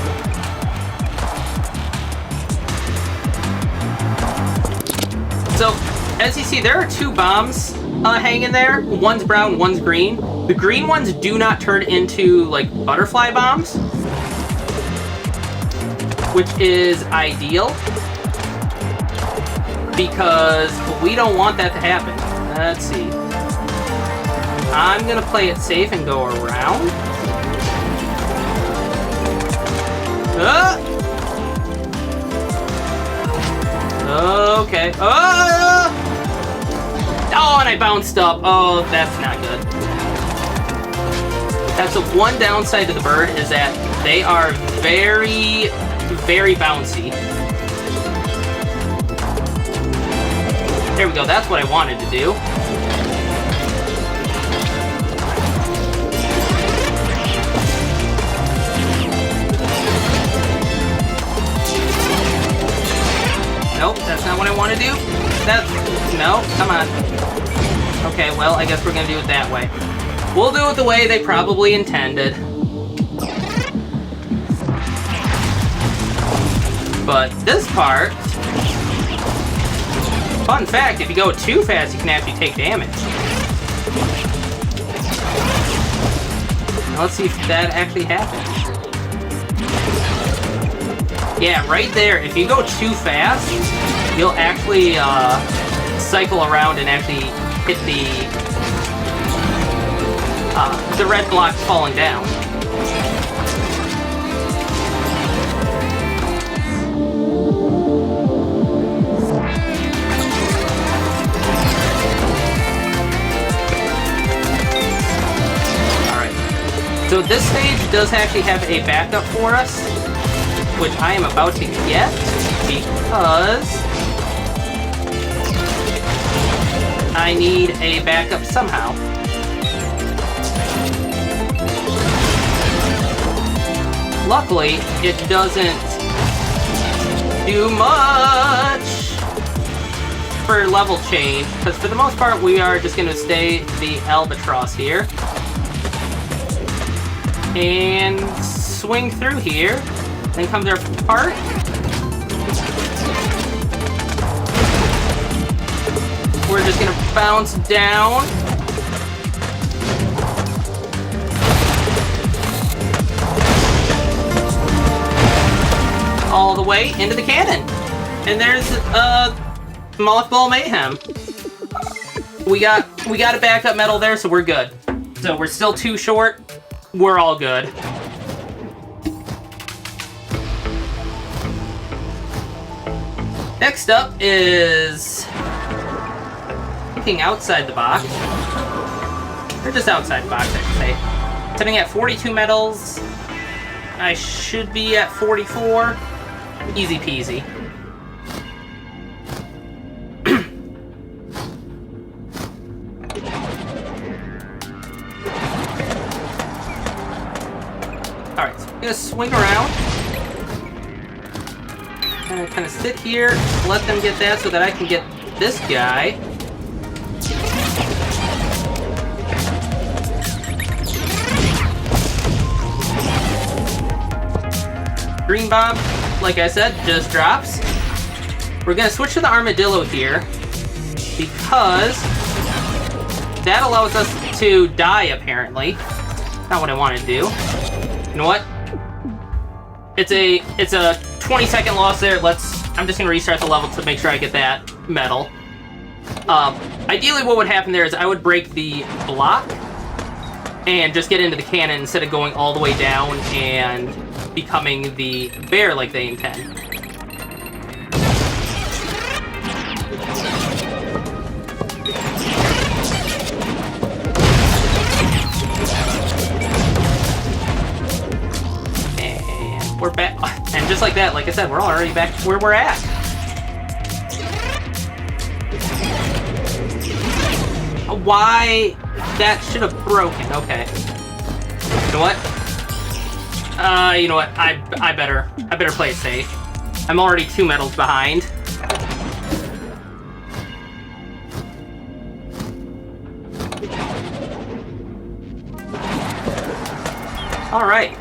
So, as you see, there are 2 bombs hanging there. One's brown, one's green. The green ones do not turn into, like, butterfly bombs, which is ideal, because we don't want that to happen. Let's see. I'm gonna play it safe and go around. Okay. Oh, and I bounced up. Oh, that's not good. That's the one downside to the bird, is that they are very, very bouncy. There we go. That's what I wanted to do. Nope, that's not what I want to do. No, come on. Okay, well, I guess we're gonna do it that way. We'll do it the way they probably intended. But this part, fun fact, if you go too fast, you can actually take damage. Now let's see if that actually happens. Yeah, right there, if you go too fast, you'll actually cycle around and actually hit the red block falling down. Alright, so this stage does actually have a backup for us, which I am about to get, because I need a backup somehow. Luckily, it doesn't do much for level change, because for the most part we are just going to stay the albatross here and swing through here. Then comes our part. We're just gonna bounce down. All the way into the cannon. And there's Mothball Mayhem. We got a backup medal there, so we're good. So we're still 2 short. We're all good. Next up is looking outside the box. Or just outside the box, I should say. Sitting at 42 medals. I should be at 44. Easy peasy. Alright, so I'm gonna swing around. And kind of sit here, let them get that so that I can get this guy. Green bomb, like I said, just drops. We're gonna switch to the armadillo here because that allows us to die, apparently. Not what I want to do. You know what? It's a 20-second loss there. I'm just gonna restart the level to make sure I get that medal. Ideally what would happen there is I would break the block and just get into the cannon instead of going all the way down and becoming the bear like they intend. And we're back. And just like that, like I said, we're already back where we're at. Why? That should have broken. Okay. You know what? You know what? I better play it safe. I'm already 2 medals behind. All right.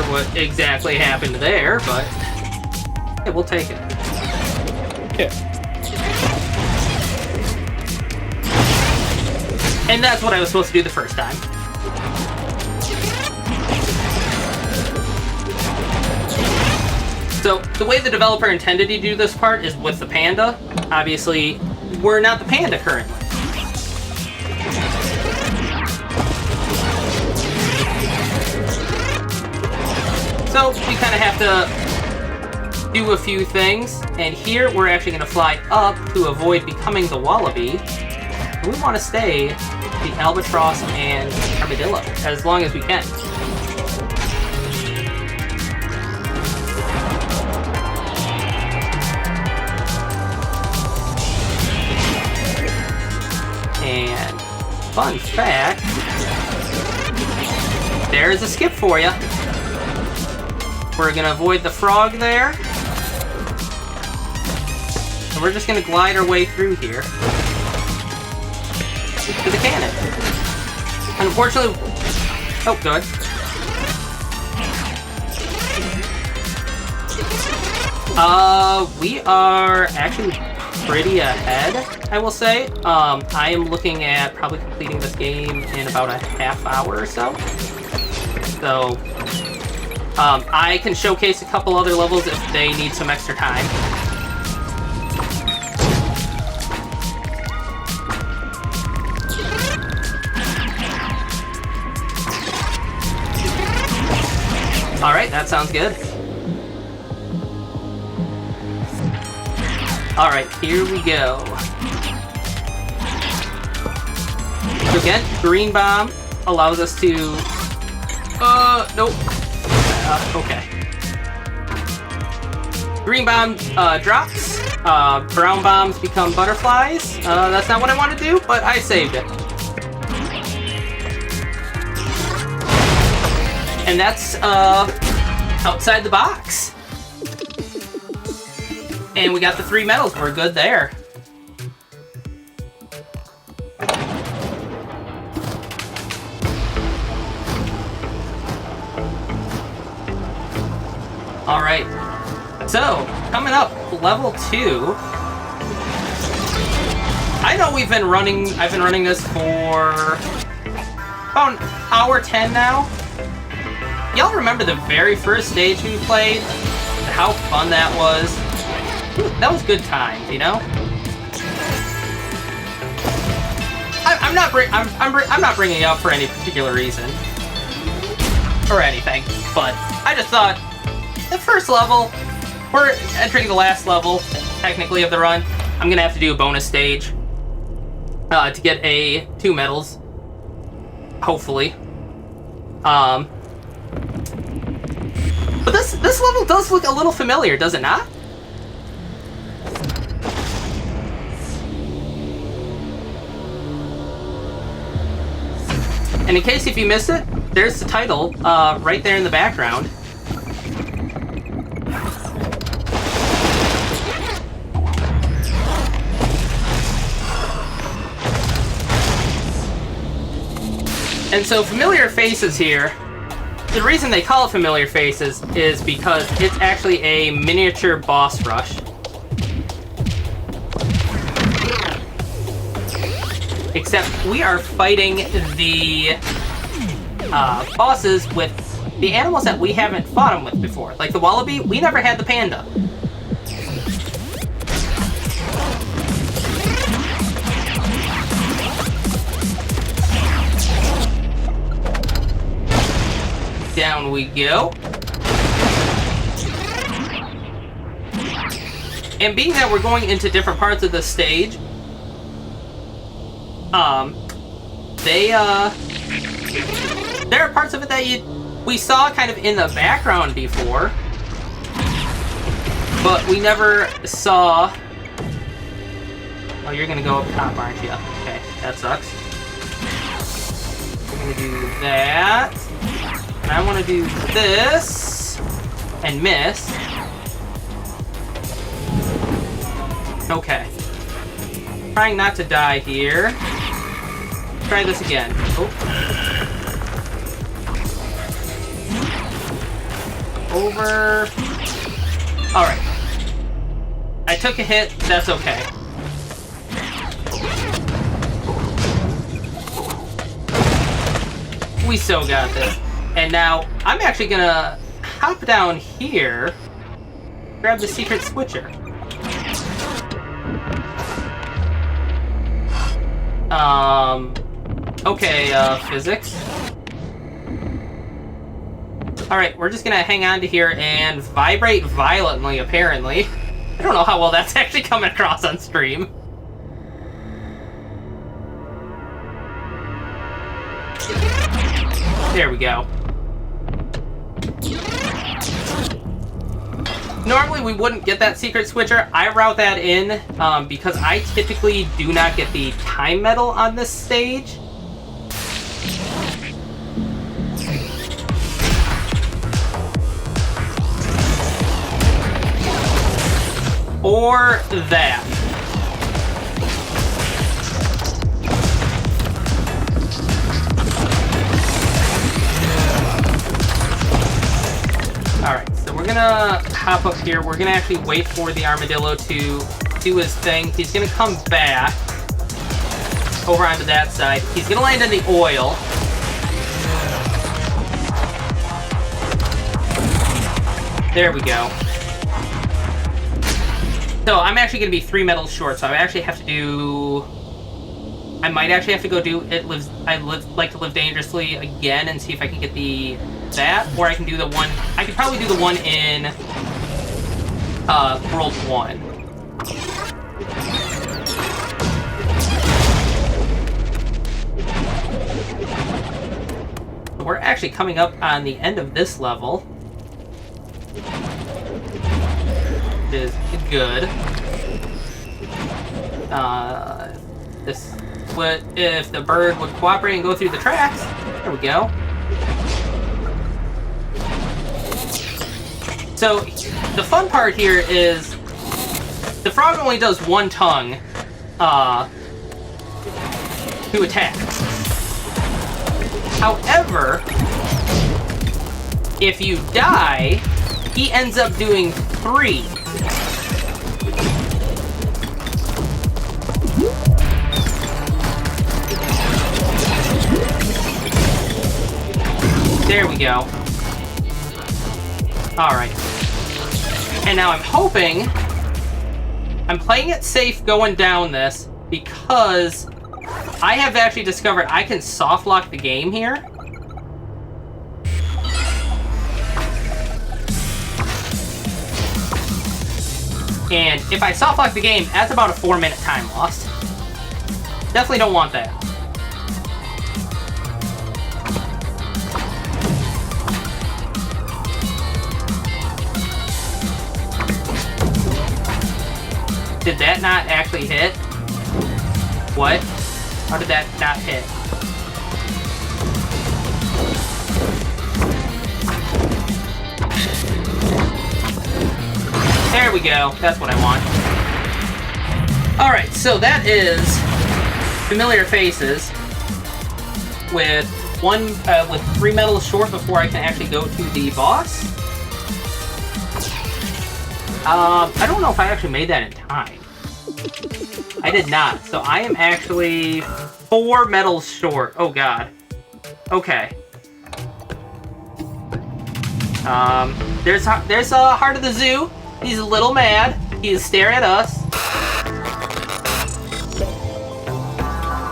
What exactly happened there, but yeah, we'll take it. Yeah. And that's what I was supposed to do the first time. So the way the developer intended to do this part is with the panda. Obviously, we're not the panda currently. So we kind of have to do a few things, and here we're actually going to fly up to avoid becoming the wallaby. And we want to stay the albatross and armadillo as long as we can. And fun fact, there's a skip for you. We're gonna avoid the frog there. And we're just gonna glide our way through here to the cannon. Unfortunately, oh good. We are actually pretty ahead, I will say. I am looking at probably completing this game in about a half hour or so. So, I can showcase a couple other levels if they need some extra time. Alright, that sounds good. Alright, here we go. So again, green bomb allows us to... nope. Okay. Green bomb drops. Brown bombs become butterflies. That's not what I want to do, but I saved it. And that's outside the box. And we got the 3 medals. We're good there. All right. So coming up, level 2. I know I've been running this for about an hour 10 now. Y'all remember the very first stage we played? And how fun that was? That was good times, you know. I'm not bringing it up for any particular reason or anything, but I just thought the first level, we're entering the last level technically of the run. I'm gonna have to do a bonus stage to get 2 medals, hopefully. But this level does look a little familiar, does it not? And in case if you missed it, there's the title right there in the background. And so familiar faces here, the reason they call it familiar faces is because it's actually a miniature boss rush. Except we are fighting the bosses with the animals that we haven't fought them with before. Like the wallaby, we never had the panda. Down we go. And being that we're going into different parts of the stage, there are parts of it that we saw kind of in the background before, but we never saw. Oh, you're gonna go up top, aren't you? Okay, that sucks. We're gonna do that. And I want to do this and miss. Okay. Trying not to die here. Try this again. Oh. Over. Alright. I took a hit. That's okay. We still got this. And now, I'm actually gonna hop down here, grab the secret switcher. Okay, physics. Alright, we're just gonna hang on to here and vibrate violently, apparently. I don't know how well that's actually coming across on stream. There we go. Normally we wouldn't get that secret switcher. I route that in because I typically do not get the time medal on this stage. Or that. Alright, so we're gonna hop up here. We're gonna actually wait for the armadillo to do his thing. He's gonna come back over onto that side. He's gonna land in the oil. There we go. So I'm actually gonna be 3 medals short, so I actually have to do... I might actually have to go do Like to Live Dangerously again and see if I can get that, or I can do the one... I could probably do the one in World 1. We're actually coming up on the end of this level. Which is good. If the bird would cooperate and go through the tracks. There we go. So, the fun part here is the frog only does one tongue to attack. However, if you die, he ends up doing 3. There we go. Alright. And now I'm hoping I'm playing it safe going down this because I have actually discovered I can soft lock the game here. And if I soft lock the game, that's about a 4-minute time loss. Definitely don't want that. Did that not actually hit? What? How did that not hit? There we go. That's what I want. Alright, so that is familiar faces with with 3 medals short before I can actually go to the boss. I don't know if I actually made that in time. I did not. So I am actually 4 medals short. Oh god. Okay. There's Heart of the Zoo. He's a little mad. He's staring at us.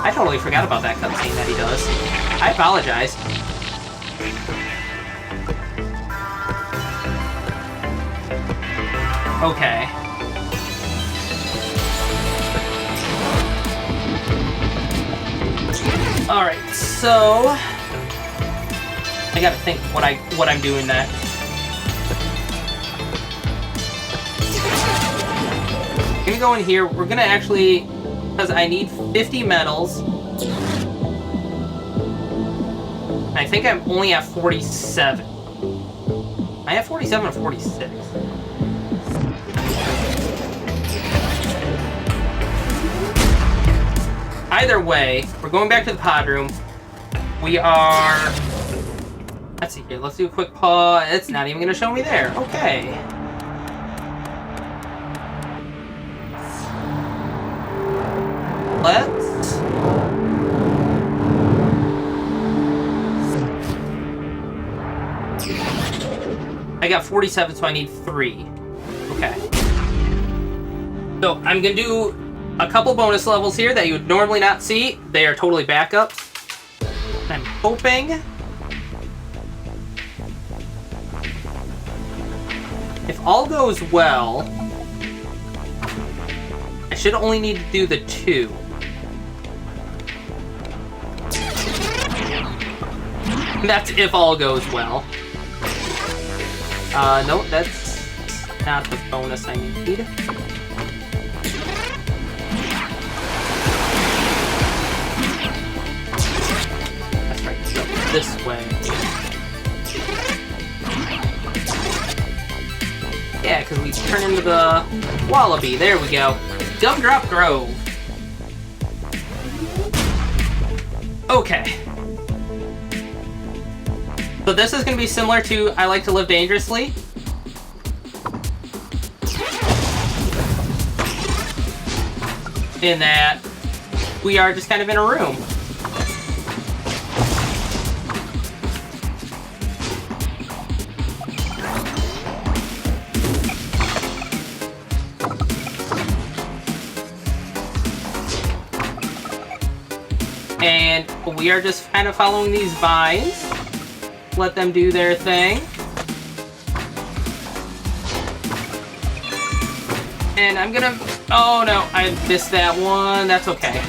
I totally forgot about that cutscene that he does. I apologize. Okay. Alright, so I gotta think what I'm doing next. I'm gonna go in here. We're gonna actually, because I need 50 medals. I think I'm only at 47. I have 47 or 46. Either way, we're going back to the pod room. We are... Let's see here. Let's do a quick pause. It's not even going to show me there. Okay. Let's... I got 47, so I need 3. Okay. So I'm going to do a couple bonus levels here that you would normally not see. They are totally backups. I'm hoping... if all goes well, I should only need to do the 2. That's if all goes well. No, that's not the bonus I need. That's right, so this way. Yeah, because we turn into the Wallaby. There we go. Gumdrop Grove. Okay. So this is going to be similar to I Like to Live Dangerously. In that we are just kind of in a room. And we are just kind of following these vines. Let them do their thing. And I'm gonna... oh no, I missed that one. That's okay.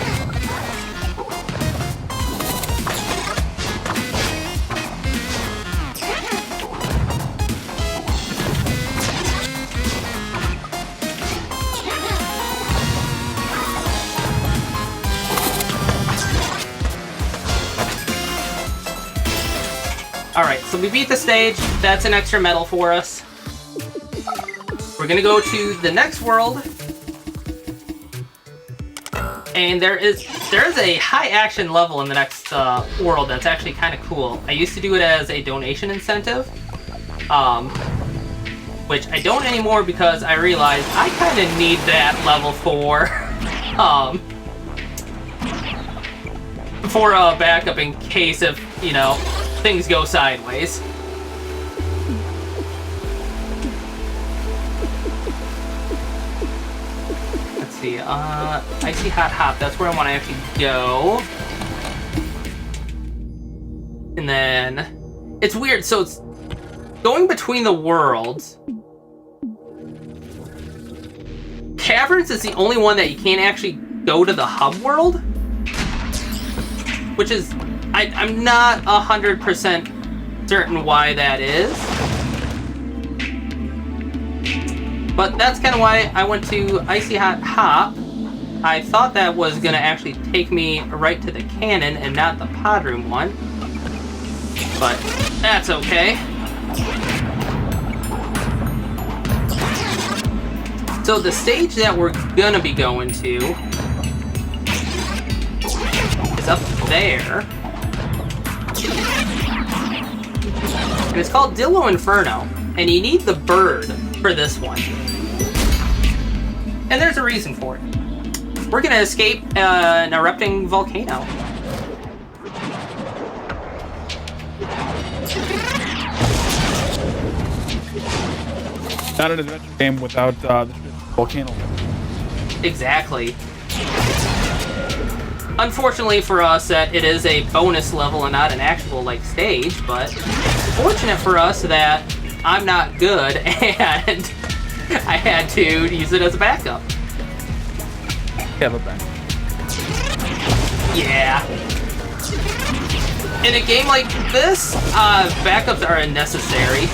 Alright, so we beat the stage. That's an extra medal for us. We're gonna go to the next world. And there is a high action level in the next world that's actually kind of cool. I used to do it as a donation incentive. Which I don't anymore because I realized I kind of need that level for a backup in case of, you know, things go sideways. see. Icy Hot Hop. That's where I want to actually go. And then it's weird. So it's going between the worlds. Caverns is the only one that you can't actually go to the hub world, which is I'm not 100% certain why that is. But that's kind of why I went to Icy Hot Hop. I thought that was going to actually take me right to the cannon and not the pod room one. But that's okay. So the stage that we're going to be going to is up there. And it's called Dillo Inferno. And you need the bird for this one. And there's a reason for it. We're gonna escape an erupting volcano. Not an adventure game without the volcano. Exactly. Unfortunately for us, that it is a bonus level and not an actual like stage, but fortunate for us that I'm not good and I had to use it as a backup. Yeah, but back. Yeah. In a game like this, backups are unnecessary.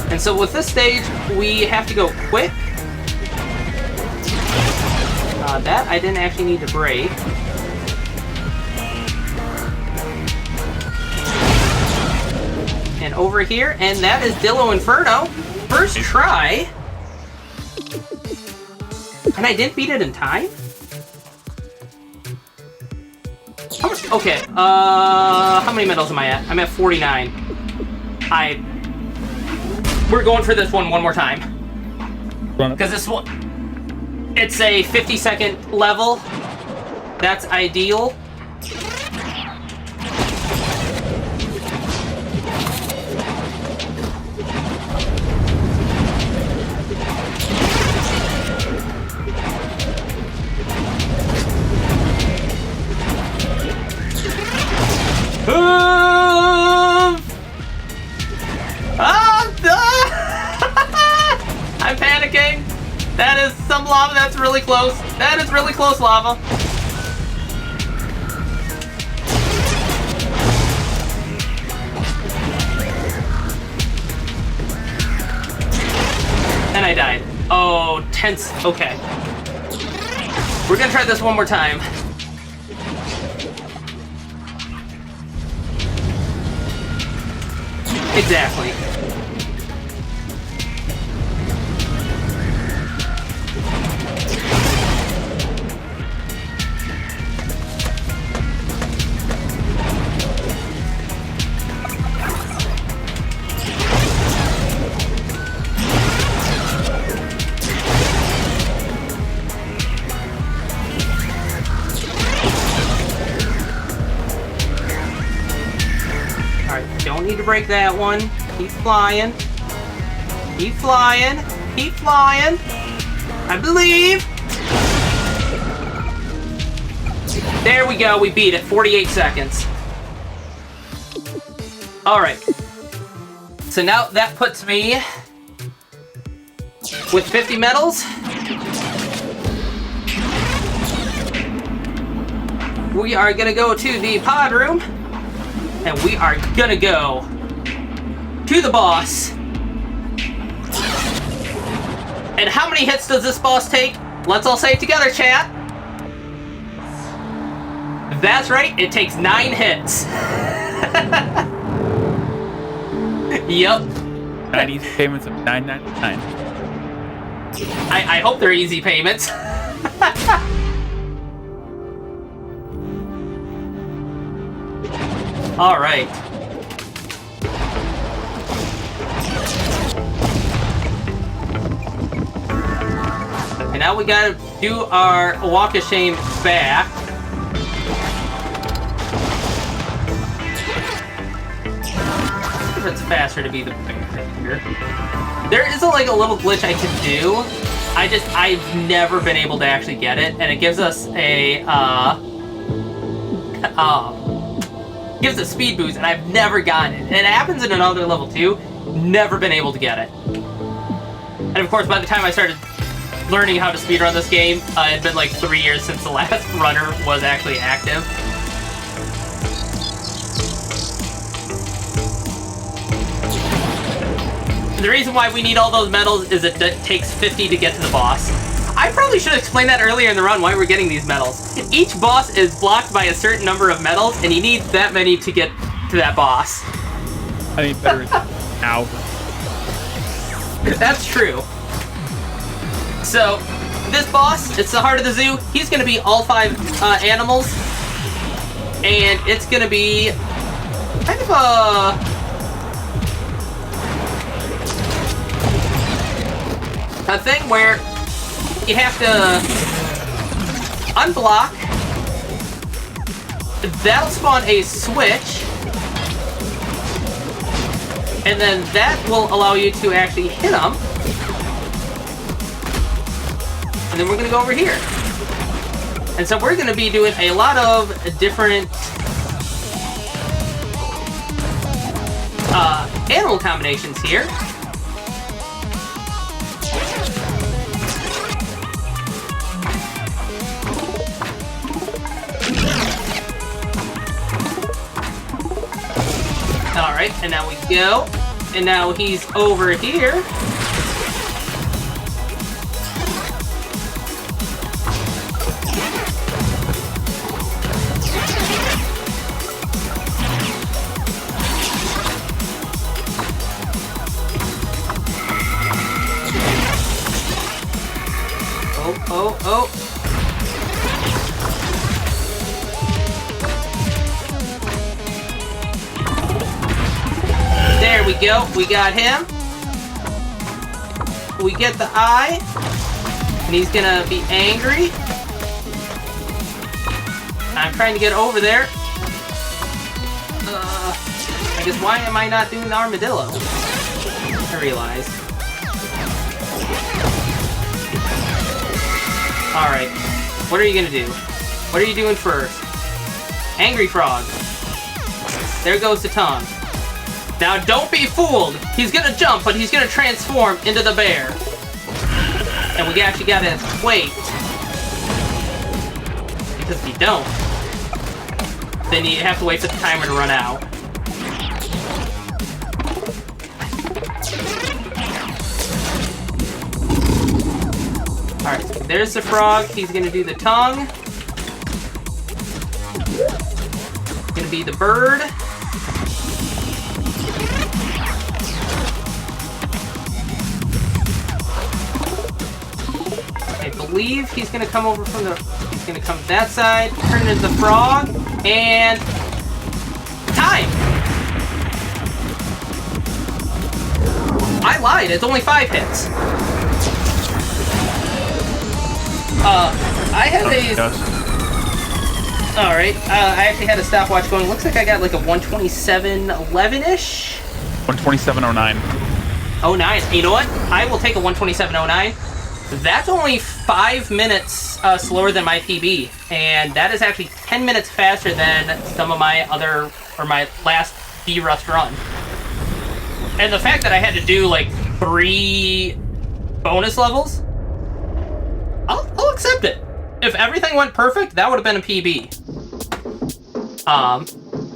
And so with this stage, we have to go quick. That I didn't actually need to break. And over here, and that is Dillo Inferno. First try. And I didn't beat it in time? Okay, how many medals am I at? I'm at 49. We're going for this one more time. Because this one, it's a 50-second level. That's ideal. I'm panicking. That is some lava that's really close. That is really close lava. And I died. Oh, tense. Okay. We're gonna try this one more time. Exactly. Don't need to break that one. Keep flying. Keep flying. Keep flying. I believe. There we go. We beat it. 48 seconds. Alright. So now that puts me with 50 medals. We are going to go to the pod room. And we are gonna go to the boss. And how many hits does this boss take? Let's all say it together, chat. That's right, it takes 9 hits. Yep. 90 payments of $9.99. I hope they're easy payments. All right. And now we gotta do our walk of shame back. If it's faster to be the bear here. There is like a little glitch I can do. I've never been able to actually get it, and it gives us a gives a speed boost, and I've never gotten it. And it happens in another level too. Never been able to get it. And of course, by the time I started learning how to speedrun this game, it had been like 3 years since the last runner was actually active. The reason why we need all those medals is it takes 50 to get to the boss. I probably should have explained that earlier in the run, why we're getting these medals. Each boss is blocked by a certain number of medals, and you need that many to get to that boss. I think better now. That's true. So, this boss, it's the heart of the zoo. He's going to be all 5 animals, and it's going to be kind of a thing where you have to unblock. That'll spawn a switch, and then that will allow you to actually hit them. And then we're going to go over here. And so we're going to be doing a lot of different animal combinations here. Alright, and now we go. And now he's over here. Oh. There we go. We got him. We get the eye. And he's gonna be angry. I'm trying to get over there. I guess why am I not doing the armadillo? I realize. Alright. What are you gonna do? What are you doing first? Angry frog. There goes the tongue. Now don't be fooled! He's gonna jump, but he's gonna transform into the bear. And we actually gotta wait. Because if you don't, then you have to wait for the timer to run out. Alright, so there's the frog. He's gonna do the tongue. Gonna be the bird. I believe he's gonna come over from the... He's gonna come that side, turn into the frog, and... time! I lied, it's only 5 hits. I had a... Alright, I actually had a stopwatch going. Looks like I got like a 127.11-ish? 127.09. 09. You know what? I will take a 127.09. That's only 5 minutes slower than my PB. And that is actually 10 minutes faster than some of my other... or my last D-Rust run. And the fact that I had to do like 3 bonus levels... I'll accept it. If everything went perfect, that would have been a PB.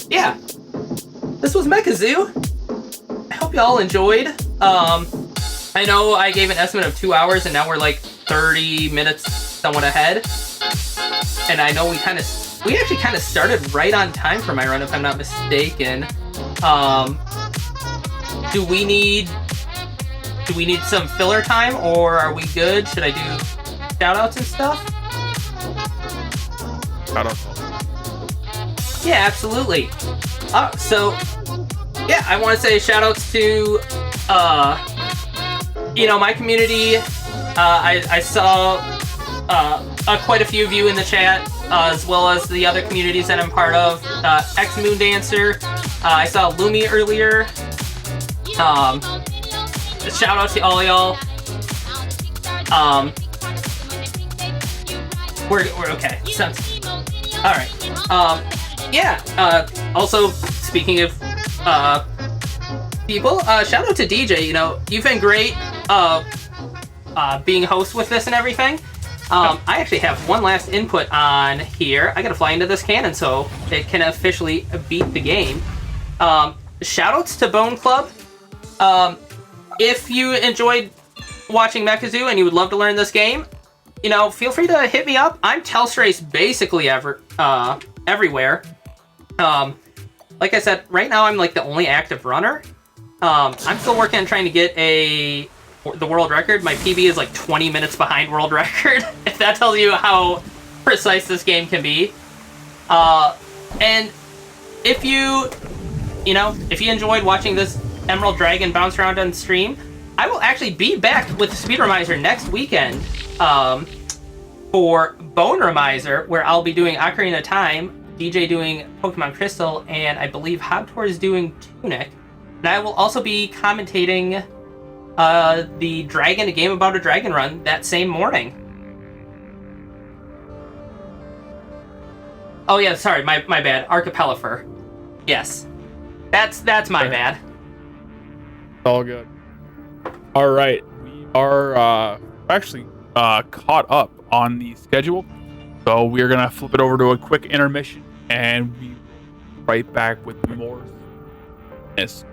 Yeah. This was Mekazoo. I hope y'all enjoyed. I know I gave an estimate of 2 hours, and now we're like 30 minutes somewhat ahead. And I know we actually kind of started right on time for my run, if I'm not mistaken. Do we need some filler time, or are we good? Should I do shoutouts and stuff? Shoutouts. Yeah, absolutely. So, yeah, I want to say shoutouts to, my community. I saw quite a few of you in the chat, as well as the other communities that I'm part of. X-Moon Dancer. I saw Lumi earlier. shout out to all y'all. We're okay. All right. Yeah. Also, speaking of people, shout out to DJ. You know, you've been great. Being host with this and everything. I actually have one last input on here. I gotta fly into this cannon so it can officially beat the game. Shoutouts to Bone Club. If you enjoyed watching Mekazoo and you would love to learn this game, you know, feel free to hit me up. I'm Talcerase basically everywhere. Like I said, right now I'm like the only active runner. I'm still working on trying to get the world record. My PB is like 20 minutes behind world record, if that tells you how precise this game can be. And if you enjoyed watching this Emerald Dragon bounce around on stream, I will actually be back with Speedromizer next weekend for Bonemizer, where I'll be doing Ocarina of Time, DJ doing Pokemon Crystal, and I believe Hobtor is doing Tunic. And I will also be commentating the Dragon, a game about a dragon run, that same morning. Oh yeah, sorry, my bad. Archipelago. Yes. That's my bad. All good. All right, we are actually caught up on the schedule, so we're gonna flip it over to a quick intermission, and we right back with more. Yes.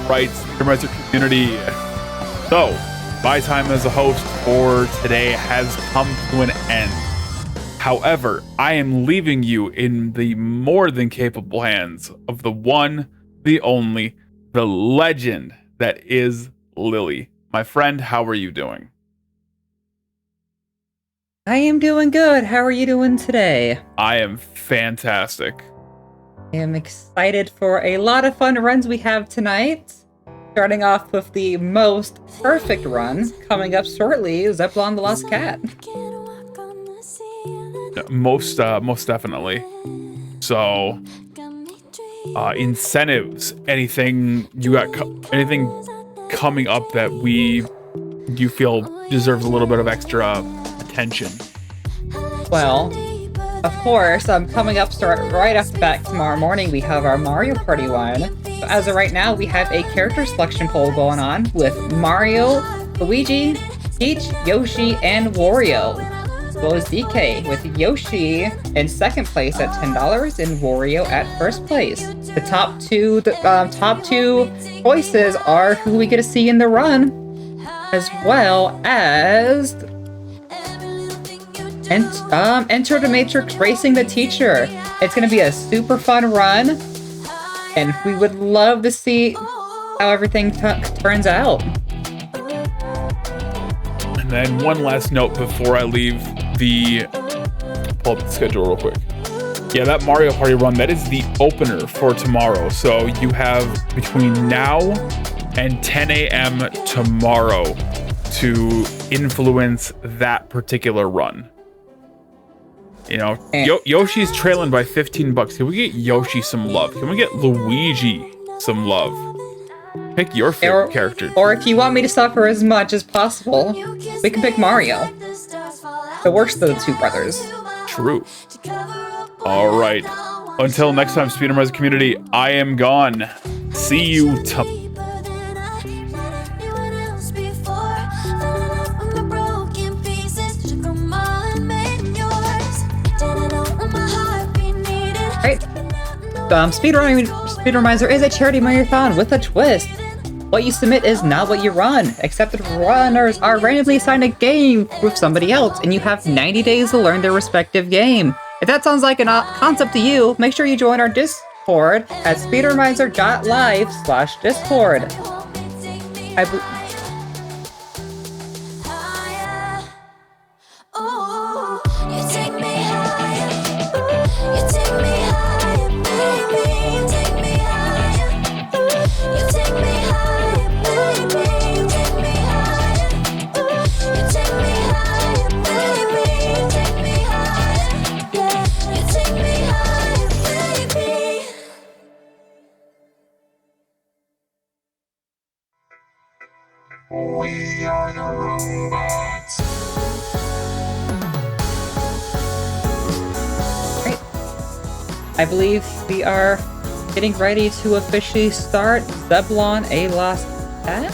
right, Speedromizer community. So, my time as a host for today has come to an end. However, I am leaving you in the more than capable hands of the one, the only, the legend that is Lily. My friend, how are you doing? I am doing good. How are you doing today? I am fantastic. I am excited for a lot of fun runs we have tonight. Starting off with the most perfect run coming up shortly, Zeppelin the Lost Cat. Most definitely. So, incentives. Anything you got? Anything coming up that you feel deserves a little bit of extra attention? Well, of course, coming up right off the bat tomorrow morning, we have our Mario Party one. So as of right now, we have a character selection poll going on with Mario, Luigi, Peach, Yoshi, and Wario. As well as DK, with Yoshi in second place at $10 and Wario at first place. The top two choices are who we get to see in the run, as well as Enter the Matrix Racing the Teacher. It's going to be a super fun run, and we would love to see how everything turns out. And then one last note before I leave pull up the schedule real quick. Yeah, that Mario Party run, that is the opener for tomorrow. So you have between now and 10 a.m. tomorrow to influence that particular run. You know, Yoshi's trailing by $15. Can we get Yoshi some love? Can we get Luigi some love? Pick your favorite character. Or if you want me to suffer as much as possible, we can pick Mario. The worst of the two brothers. True. All right. Until next time, Speedromizer community, I am gone. See you tomorrow. Speedromizer is a charity marathon with a twist. What you submit is not what you run. Accepted runners are randomly assigned a game with somebody else, and you have 90 days to learn their respective game. If that sounds like a concept to you, make sure you join our Discord at speedromizer.live/Discord. We are the robots. Great. I believe we are getting ready to officially start Zeppelin a Lost Cat.